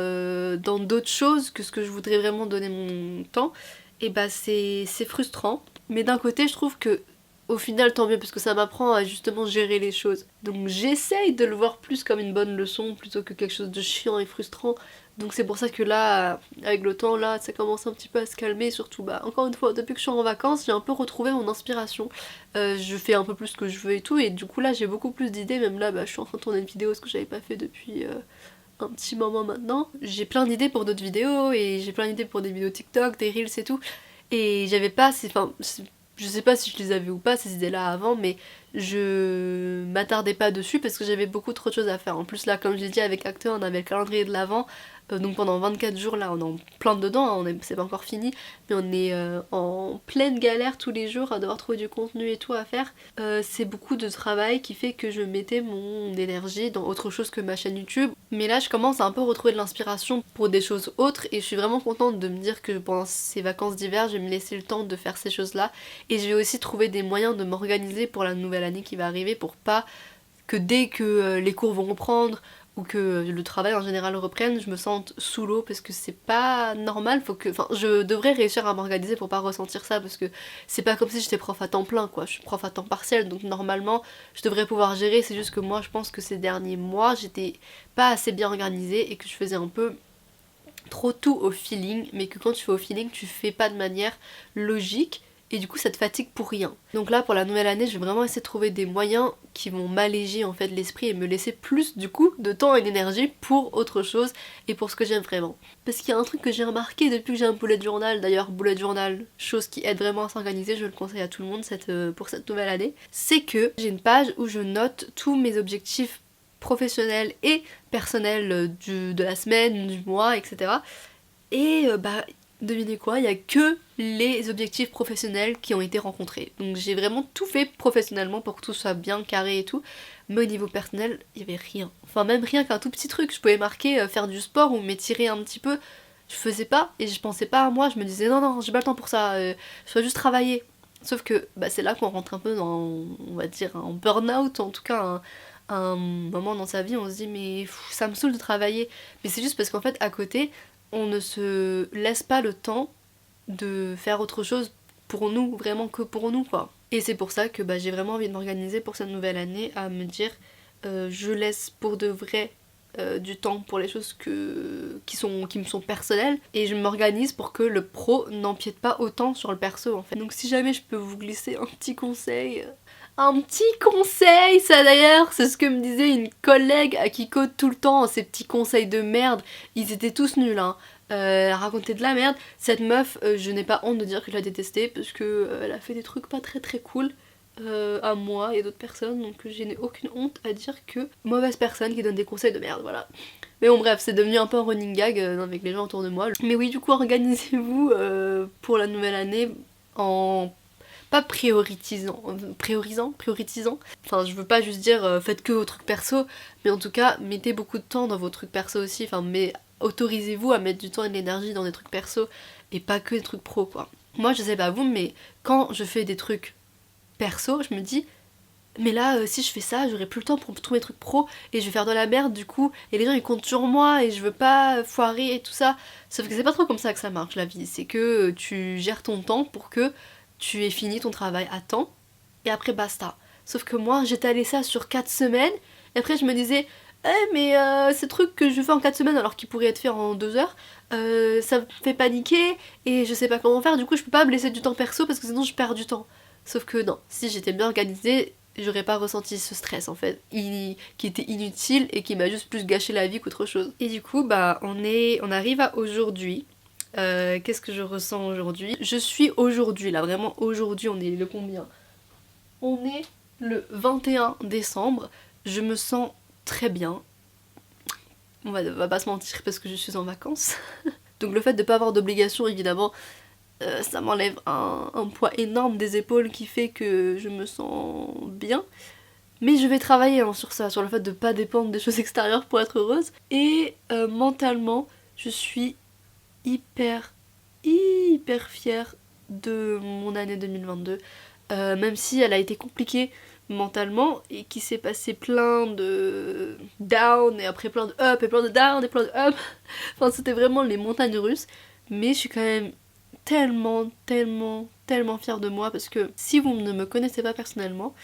d'autres choses que ce que je voudrais vraiment donner mon temps, et c'est frustrant. Mais d'un côté je trouve que au final tant mieux, parce que ça m'apprend à justement gérer les choses. Donc j'essaye de le voir plus comme une bonne leçon plutôt que quelque chose de chiant et frustrant. Donc c'est pour ça que là, avec le temps, là, ça commence un petit peu à se calmer. Surtout, encore une fois, depuis que je suis en vacances, j'ai un peu retrouvé mon inspiration. Je fais un peu plus ce que je veux et tout, et du coup là j'ai beaucoup plus d'idées. Même là, je suis en train de tourner une vidéo, ce que j'avais pas fait depuis un petit moment maintenant. J'ai plein d'idées pour d'autres vidéos, et j'ai plein d'idées pour des vidéos TikTok, des Reels et tout. Et j'avais pas, je sais pas si je les avais ou pas ces idées là avant, mais je m'attardais pas dessus parce que j'avais beaucoup trop de choses à faire. En plus là, comme je l'ai dit, avec Acteur on avait le calendrier de l'Avent, donc pendant 24 jours là on est en plein dedans, c'est pas encore fini, mais on est en pleine galère tous les jours à devoir trouver du contenu et tout à faire. C'est beaucoup de travail qui fait que je mettais mon énergie dans autre chose que ma chaîne YouTube. Mais là je commence à un peu retrouver de l'inspiration pour des choses autres, et je suis vraiment contente de me dire que pendant ces vacances d'hiver je vais me laisser le temps de faire ces choses là, et je vais aussi trouver des moyens de m'organiser pour la nouvelle année qui va arriver, pour pas que dès que les cours vont reprendre ou que le travail en général reprenne, je me sente sous l'eau, parce que c'est pas normal. Je devrais réussir à m'organiser pour pas ressentir ça, parce que c'est pas comme si j'étais prof à temps plein quoi, je suis prof à temps partiel, donc normalement je devrais pouvoir gérer. C'est juste que moi je pense que ces derniers mois j'étais pas assez bien organisée et que je faisais un peu trop tout au feeling, mais que quand tu fais au feeling tu fais pas de manière logique, et du coup ça te fatigue pour rien. Donc là pour la nouvelle année je vais vraiment essayer de trouver des moyens qui vont m'alléger en fait l'esprit et me laisser plus du coup de temps et d'énergie pour autre chose et pour ce que j'aime vraiment. Parce qu'il y a un truc que j'ai remarqué depuis que j'ai un bullet journal, d'ailleurs bullet journal, chose qui aide vraiment à s'organiser, je le conseille à tout le monde pour cette nouvelle année, c'est que j'ai une page où je note tous mes objectifs professionnels et personnels de la semaine, du mois, etc. Et devinez quoi, il n'y a que les objectifs professionnels qui ont été rencontrés. Donc j'ai vraiment tout fait professionnellement pour que tout soit bien carré et tout. Mais au niveau personnel, il n'y avait rien. Enfin même rien qu'un tout petit truc. Je pouvais marquer faire du sport ou m'étirer un petit peu. Je faisais pas et je pensais pas à moi. Je me disais non, j'ai pas le temps pour ça. Je dois juste travailler. Sauf que c'est là qu'on rentre un peu dans, on va dire, un burn-out, en tout cas un moment dans sa vie. On se dit mais ça me saoule de travailler. Mais c'est juste parce qu'en fait à côté, on ne se laisse pas le temps de faire autre chose pour nous, vraiment que pour nous quoi. Et c'est pour ça que j'ai vraiment envie de m'organiser pour cette nouvelle année, à me dire je laisse pour de vrai du temps pour les choses qui me sont personnelles et je m'organise pour que le pro n'empiète pas autant sur le perso en fait. Donc si jamais je peux vous glisser un petit conseil, ça d'ailleurs, c'est ce que me disait une collègue à qui code tout le temps, ces petits conseils de merde, ils étaient tous nuls hein. Raconter de la merde. Cette meuf, je n'ai pas honte de dire que je la détestais parce que elle a fait des trucs pas très très cool à moi et d'autres personnes, donc je n'ai aucune honte à dire que mauvaise personne qui donne des conseils de merde, voilà. Mais bon bref, c'est devenu un peu un running gag avec les gens autour de moi. Mais oui, du coup organisez-vous pour la nouvelle année en pas priorisant. Enfin, je veux pas juste dire faites que vos trucs perso, mais en tout cas, mettez beaucoup de temps dans vos trucs perso aussi. Enfin, mais autorisez-vous à mettre du temps et de l'énergie dans des trucs perso et pas que des trucs pro, quoi. Moi, je sais pas vous, mais quand je fais des trucs perso, je me dis mais là, si je fais ça, j'aurai plus le temps pour tous mes trucs pro et je vais faire de la merde du coup, et les gens ils comptent sur moi et je veux pas foirer et tout ça. Sauf que c'est pas trop comme ça que ça marche la vie, c'est que tu gères ton temps pour que tu aies fini ton travail à temps et après basta. Sauf que moi j'étalais ça sur 4 semaines et après je me disais mais ces trucs que je fais en 4 semaines alors qu'ils pourraient être faits en 2 heures, ça me fait paniquer et je sais pas comment faire, du coup je peux pas me laisser du temps perso parce que sinon je perds du temps. Sauf que non, si j'étais bien organisée, j'aurais pas ressenti ce stress en fait, qui était inutile et qui m'a juste plus gâché la vie qu'autre chose. Et du coup on arrive à aujourd'hui. Qu'est-ce que je ressens aujourd'hui? Je suis aujourd'hui, là vraiment aujourd'hui, on est le combien? On est le 21 décembre, je me sens très bien. On va pas se mentir parce que je suis en vacances. Donc le fait de pas avoir d'obligation évidemment, ça m'enlève un poids énorme des épaules qui fait que je me sens bien. Mais je vais travailler sur ça, sur le fait de pas dépendre des choses extérieures pour être heureuse. Et mentalement, je suis hyper fière de mon année 2022. Même si elle a été compliquée mentalement et qu'il s'est passé plein de down et après plein de up et plein de down et plein de up. Enfin c'était vraiment les montagnes russes. Mais je suis quand même tellement fière de moi parce que si vous ne me connaissez pas personnellement,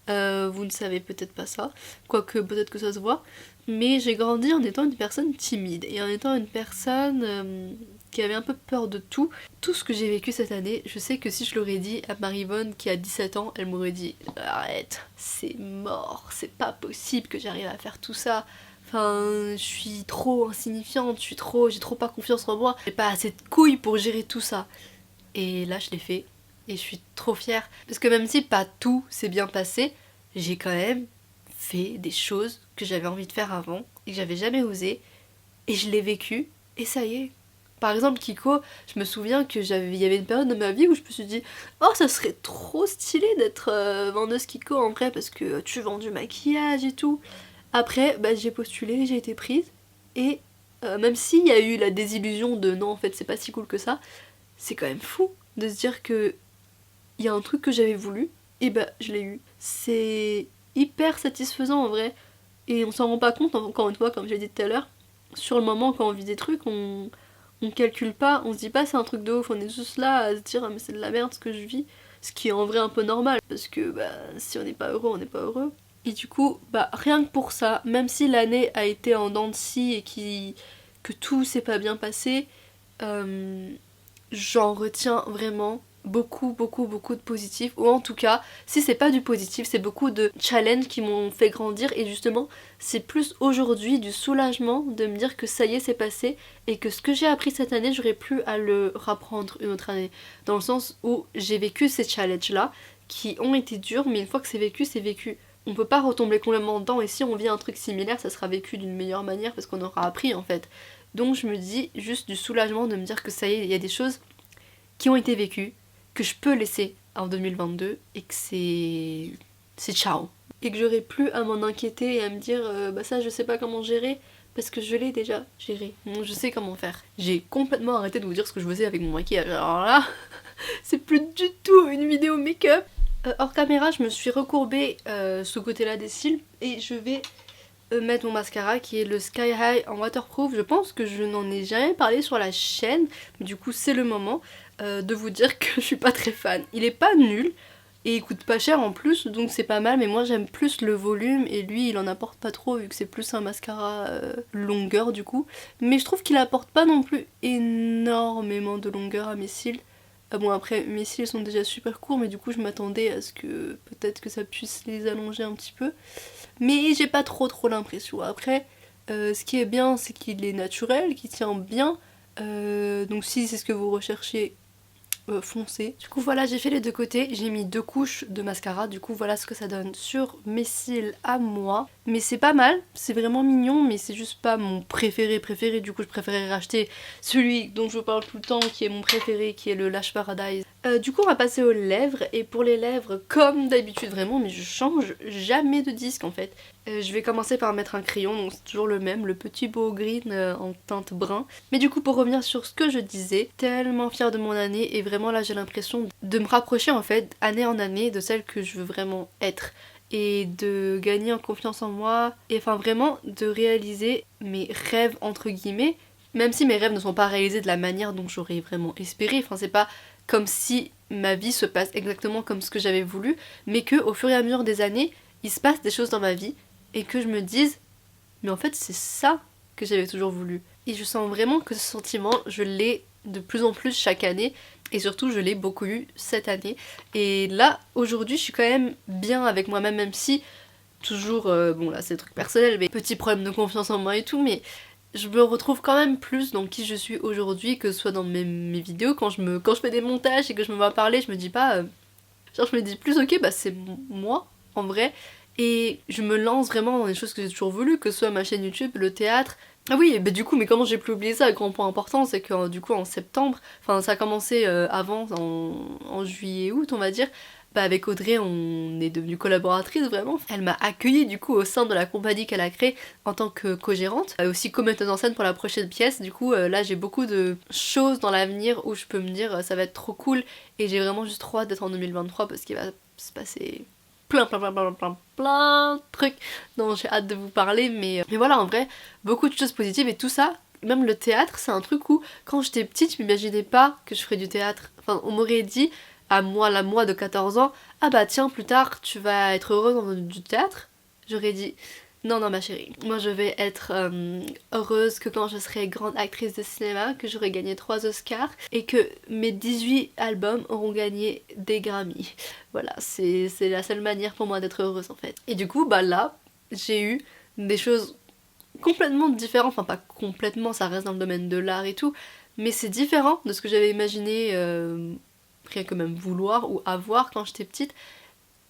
vous ne savez peut-être pas ça, quoique peut-être que ça se voit, mais j'ai grandi en étant une personne timide et en étant une personne qui avait un peu peur de tout. Tout ce que j'ai vécu cette année, je sais que si je l'aurais dit à Marivonne qui a 17 ans, elle m'aurait dit arrête, c'est mort, c'est pas possible que j'arrive à faire tout ça. Enfin, je suis trop insignifiante, j'ai trop pas confiance en moi, j'ai pas assez de couilles pour gérer tout ça. Et là je l'ai fait. Et je suis trop fière. Parce que même si pas tout s'est bien passé, j'ai quand même fait des choses que j'avais envie de faire avant et que j'avais jamais osé. Et je l'ai vécu. Et ça y est. Par exemple, Kiko, je me souviens que il y avait une période de ma vie où je me suis dit oh, ça serait trop stylé d'être vendeuse Kiko en vrai parce que tu vends du maquillage et tout. Après, j'ai postulé, j'ai été prise. Et même s'il y a eu la désillusion de non, en fait, c'est pas si cool que ça, c'est quand même fou de se dire que il y a un truc que j'avais voulu, et je l'ai eu. C'est hyper satisfaisant en vrai. Et on s'en rend pas compte, encore une fois, comme j'ai dit tout à l'heure. Sur le moment, quand on vit des trucs, on calcule pas, on se dit pas c'est un truc de ouf, on est juste là à se dire ah, mais c'est de la merde ce que je vis. Ce qui est en vrai un peu normal, parce que si on n'est pas heureux, on n'est pas heureux. Et du coup, rien que pour ça, même si l'année a été en dents de scie et que tout s'est pas bien passé, j'en retiens vraiment beaucoup de positif, ou en tout cas si c'est pas du positif, c'est beaucoup de challenges qui m'ont fait grandir, et justement c'est plus aujourd'hui du soulagement de me dire que ça y est, c'est passé et que ce que j'ai appris cette année, j'aurais plus à le rapprendre une autre année, dans le sens où j'ai vécu ces challenges là qui ont été durs, mais une fois que c'est vécu, c'est vécu. On peut pas retomber complètement dedans, et si on vit un truc similaire, ça sera vécu d'une meilleure manière parce qu'on aura appris en fait. Donc je me dis juste du soulagement de me dire que ça y est, il y a des choses qui ont été vécues, que je peux laisser en 2022 et que c'est ciao. Et que j'aurai plus à m'en inquiéter et à me dire bah ça je sais pas comment gérer parce que je l'ai déjà géré. Donc je sais comment faire. J'ai complètement arrêté de vous dire ce que je faisais avec mon maquillage. Alors là, c'est plus du tout une vidéo make-up. Hors caméra, je me suis recourbée ce côté-là des cils et je vais mettre mon mascara qui est le Sky High en waterproof. Je pense que je n'en ai jamais parlé sur la chaîne, mais du coup c'est le moment de vous dire que je suis pas très fan. Il est pas nul et il coûte pas cher en plus, donc c'est pas mal, mais moi j'aime plus le volume et lui il en apporte pas trop vu que c'est plus un mascara longueur du coup. Mais je trouve qu'il apporte pas non plus énormément de longueur à mes cils. Bon après mes cils sont déjà super courts, mais du coup je m'attendais à ce que peut-être que ça puisse les allonger un petit peu. Mais j'ai pas trop l'impression. Après ce qui est bien c'est qu'il est naturel, qu'il tient bien. Donc si c'est ce que vous recherchez, foncé. Du coup voilà, j'ai fait les deux côtés, j'ai mis 2 couches de mascara, du coup voilà ce que ça donne sur mes cils à moi. Mais c'est pas mal, c'est vraiment mignon, mais c'est juste pas mon préféré, du coup je préférais racheter celui dont je vous parle tout le temps, qui est mon préféré, qui est le Lash Paradise. Du coup on va passer aux lèvres, et pour les lèvres, comme d'habitude vraiment, mais je change jamais de disque en fait. Je vais commencer par mettre un crayon, donc c'est toujours le même, le petit beau green en teinte brun. Mais du coup pour revenir sur ce que je disais, tellement fière de mon année, et vraiment là j'ai l'impression de me rapprocher en fait année en année de celle que je veux vraiment être, et de gagner en confiance en moi, et enfin vraiment de réaliser mes rêves entre guillemets, même si mes rêves ne sont pas réalisés de la manière dont j'aurais vraiment espéré, enfin c'est pas comme si ma vie se passe exactement comme ce que j'avais voulu, mais que au fur et à mesure des années, il se passe des choses dans ma vie et que je me dise mais en fait c'est ça que j'avais toujours voulu. Et je sens vraiment que ce sentiment, je l'ai de plus en plus chaque année, et surtout je l'ai beaucoup eu cette année. Et là aujourd'hui je suis quand même bien avec moi-même, même si toujours, bon là c'est des trucs personnels, mais petit problème de confiance en moi et tout, mais je me retrouve quand même plus dans qui je suis aujourd'hui, que ce soit dans mes vidéos, quand je fais des montages et que je me vois parler, je me dis pas genre je me dis plus ok bah c'est moi en vrai, et je me lance vraiment dans des choses que j'ai toujours voulu, que ce soit ma chaîne YouTube, le théâtre. Ah oui, bah du coup, mais comment j'ai pu oublier ça, grand point important, c'est que du coup en septembre, enfin ça a commencé avant, en juillet-août on va dire, bah avec Audrey on est devenue collaboratrice vraiment. Elle m'a accueillie du coup au sein de la compagnie qu'elle a créée en tant que co-gérante, aussi co-metteuse en scène pour la prochaine pièce. Du coup là j'ai beaucoup de choses dans l'avenir où je peux me dire ça va être trop cool, et j'ai vraiment juste trop hâte d'être en 2023 parce qu'il va se passer plein de trucs dont j'ai hâte de vous parler, mais voilà, en vrai beaucoup de choses positives. Et tout ça, même le théâtre, c'est un truc où quand j'étais petite je m'imaginais pas que je ferais du théâtre. Enfin on m'aurait dit à moi, la moi de 14 ans, ah bah tiens plus tard tu vas être heureuse dans du théâtre, j'aurais dit non ma chérie, moi je vais être heureuse que quand je serai grande actrice de cinéma, que j'aurai gagné 3 Oscars et que mes 18 albums auront gagné des Grammy. Voilà, c'est la seule manière pour moi d'être heureuse en fait. Et du coup bah là j'ai eu des choses complètement différentes, enfin pas complètement, ça reste dans le domaine de l'art et tout, mais c'est différent de ce que j'avais imaginé rien que même vouloir ou avoir quand j'étais petite.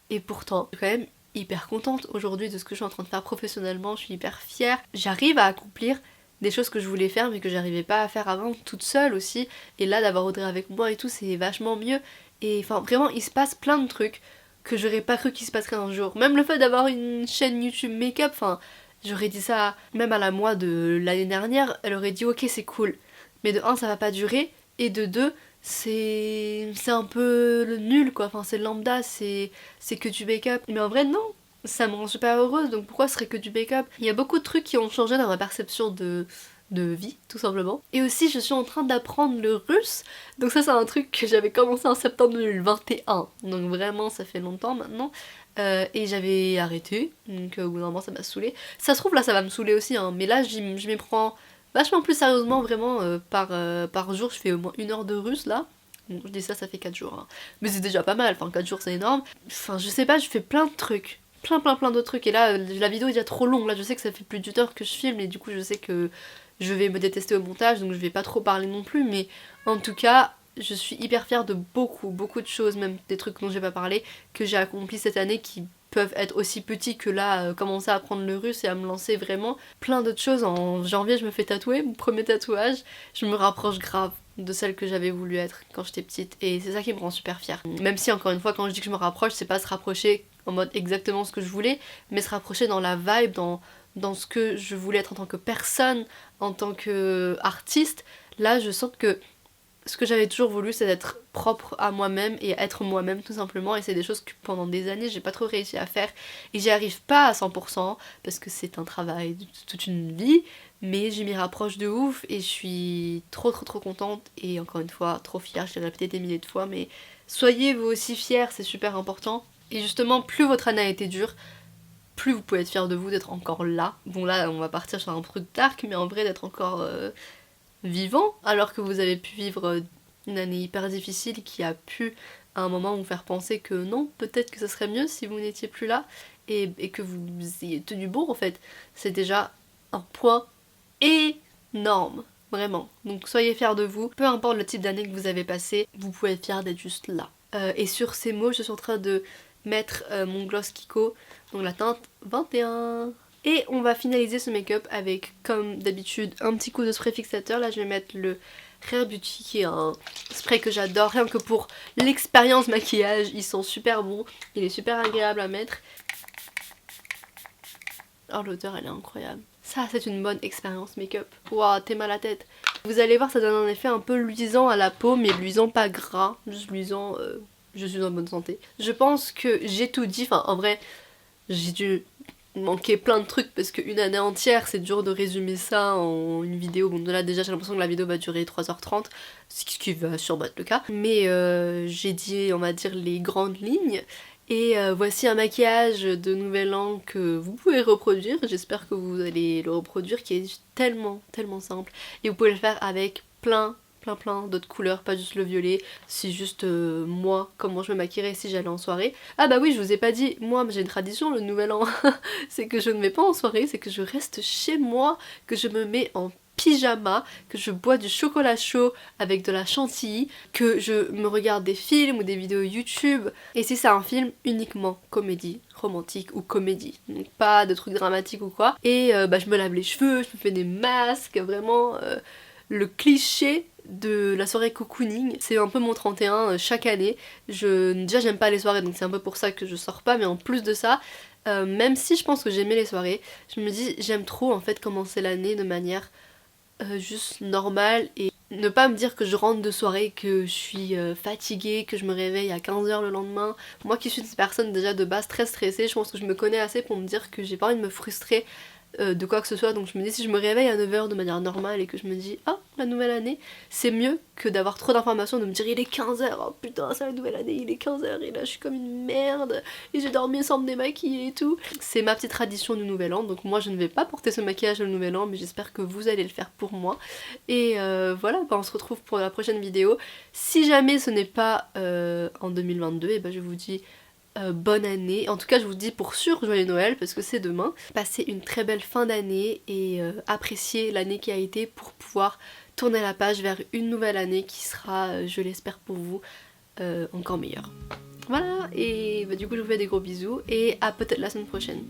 Et pourtant je suis quand même hyper contente aujourd'hui de ce que je suis en train de faire professionnellement, je suis hyper fière. J'arrive à accomplir des choses que je voulais faire mais que j'arrivais pas à faire avant toute seule aussi, et là d'avoir Audrey avec moi et tout, c'est vachement mieux. Et enfin vraiment il se passe plein de trucs que j'aurais pas cru qu'il se passerait un jour. Même le fait d'avoir une chaîne YouTube make-up, enfin j'aurais dit ça même à la moi de l'année dernière, elle aurait dit ok c'est cool, mais de 1 ça va pas durer, et de 2 c'est un peu le nul quoi, enfin c'est lambda, c'est que du make-up. Mais en vrai non, ça me rend super heureuse, donc pourquoi ce serait que du make-up? Il y a beaucoup de trucs qui ont changé dans ma perception de vie tout simplement. Et aussi je suis en train d'apprendre le russe, donc ça c'est un truc que j'avais commencé en septembre 2021, donc vraiment ça fait longtemps maintenant. Et j'avais arrêté, donc au bout d'un moment ça m'a saoulée. Ça se trouve là ça va me saouler aussi hein, mais là je m'y prends vachement plus sérieusement vraiment, par jour je fais au moins 1 heure de russe là, Bon, je dis ça fait 4 jours, hein. Mais c'est déjà pas mal, enfin 4 jours c'est énorme. Enfin je sais pas, je fais plein de trucs. Plein d'autres trucs. Et là, la vidéo est déjà trop longue. Là, je sais que ça fait plus d'1 heure que je filme et du coup, je sais que je vais me détester au montage, donc je vais pas trop parler non plus. Mais en tout cas, je suis hyper fière de beaucoup de choses, même des trucs dont j'ai pas parlé, que j'ai accompli cette année qui peuvent être aussi petits que là, commencer à apprendre le russe et à me lancer vraiment. Plein d'autres choses. En janvier, je me fais tatouer, mon premier tatouage. Je me rapproche grave de celle que j'avais voulu être quand j'étais petite. Et c'est ça qui me rend super fière. Même si, encore une fois, quand je dis que je me rapproche, c'est pas se rapprocher en mode exactement ce que je voulais, mais se rapprocher dans la vibe, dans ce que je voulais être en tant que personne, en tant qu'artiste. Là, je sens que ce que j'avais toujours voulu, c'est d'être propre à moi-même et être moi-même tout simplement. Et c'est des choses que pendant des années, j'ai pas trop réussi à faire. Et j'y arrive pas à 100% parce que c'est un travail de toute une vie. Mais je m'y rapproche de ouf et je suis trop contente. Et encore une fois, trop fière, je l'ai répété des milliers de fois. Mais soyez vous aussi fiers, c'est super important. Et justement, plus votre année a été dure, plus vous pouvez être fiers de vous d'être encore là. Bon là, on va partir sur un truc dark, mais en vrai d'être encore vivant, alors que vous avez pu vivre une année hyper difficile qui a pu à un moment vous faire penser que non, peut-être que ce serait mieux si vous n'étiez plus là et que vous ayez tenu bon en fait. C'est déjà un point énorme, vraiment. Donc soyez fiers de vous, peu importe le type d'année que vous avez passé, vous pouvez être fiers d'être juste là. Et sur ces mots, je suis en train de mettre mon gloss Kiko, donc la teinte 21. Et on va finaliser ce make-up avec, comme d'habitude, un petit coup de spray fixateur. Là je vais mettre le Rare Beauty qui est un spray que j'adore, rien que pour l'expérience maquillage, ils sont super bons, il est super agréable à mettre. Oh l'odeur elle est incroyable. Ça c'est une bonne expérience make-up. Waouh, t'es mal à la tête. Vous allez voir, ça donne un effet un peu luisant à la peau, mais luisant pas gras, juste luisant, je suis en bonne santé. Je pense que j'ai tout dit, enfin en vrai, j'ai dû manquer plein de trucs parce qu'une année entière c'est dur de résumer ça en une vidéo. Bon là déjà j'ai l'impression que la vidéo va durer 3h30, ce qui va sûrement être le cas. Mais j'ai dit on va dire les grandes lignes. Et voici un maquillage de Nouvel An que vous pouvez reproduire, j'espère que vous allez le reproduire, qui est tellement simple. Et vous pouvez le faire avec plein d'autres couleurs, pas juste le violet. C'est juste moi, comment je me maquillerais si j'allais en soirée. Ah bah oui, je vous ai pas dit, moi j'ai une tradition le Nouvel An, c'est que je ne vais pas en soirée, c'est que je reste chez moi, que je me mets en pyjama, que je bois du chocolat chaud avec de la chantilly, que je me regarde des films ou des vidéos YouTube. Et si c'est un film, uniquement comédie romantique ou comédie, donc pas de trucs dramatiques ou quoi. Et bah je me lave les cheveux, je me fais des masques, vraiment le cliché de la soirée cocooning. C'est un peu mon 31 chaque année. Déjà j'aime pas les soirées, donc c'est un peu pour ça que je sors pas, mais en plus de ça, même si je pense que j'aimais les soirées, je me dis j'aime trop en fait commencer l'année de manière juste normale et ne pas me dire que je rentre de soirée, que je suis fatiguée, que je me réveille à 15h le lendemain. Moi qui suis une personne déjà de base très stressée, je pense que je me connais assez pour me dire que j'ai pas envie de me frustrer de quoi que ce soit. Donc je me dis si je me réveille à 9h de manière normale et que je me dis ah la nouvelle année, c'est mieux que d'avoir trop d'informations, de me dire il est 15h, oh putain c'est la nouvelle année, il est 15h et là je suis comme une merde et j'ai dormi sans me démaquiller et tout. C'est ma petite tradition du nouvel an, donc moi je ne vais pas porter ce maquillage le nouvel an, mais j'espère que vous allez le faire pour moi. Et voilà, bah on se retrouve pour la prochaine vidéo. Si jamais ce n'est pas en 2022, et bah je vous dis bonne année. En tout cas je vous dis pour sûr joyeux Noël parce que c'est demain. Passez une très belle fin d'année et appréciez l'année qui a été pour pouvoir tourner la page vers une nouvelle année qui sera, je l'espère pour vous, encore meilleure. Voilà, et bah, du coup je vous fais des gros bisous et à peut-être la semaine prochaine.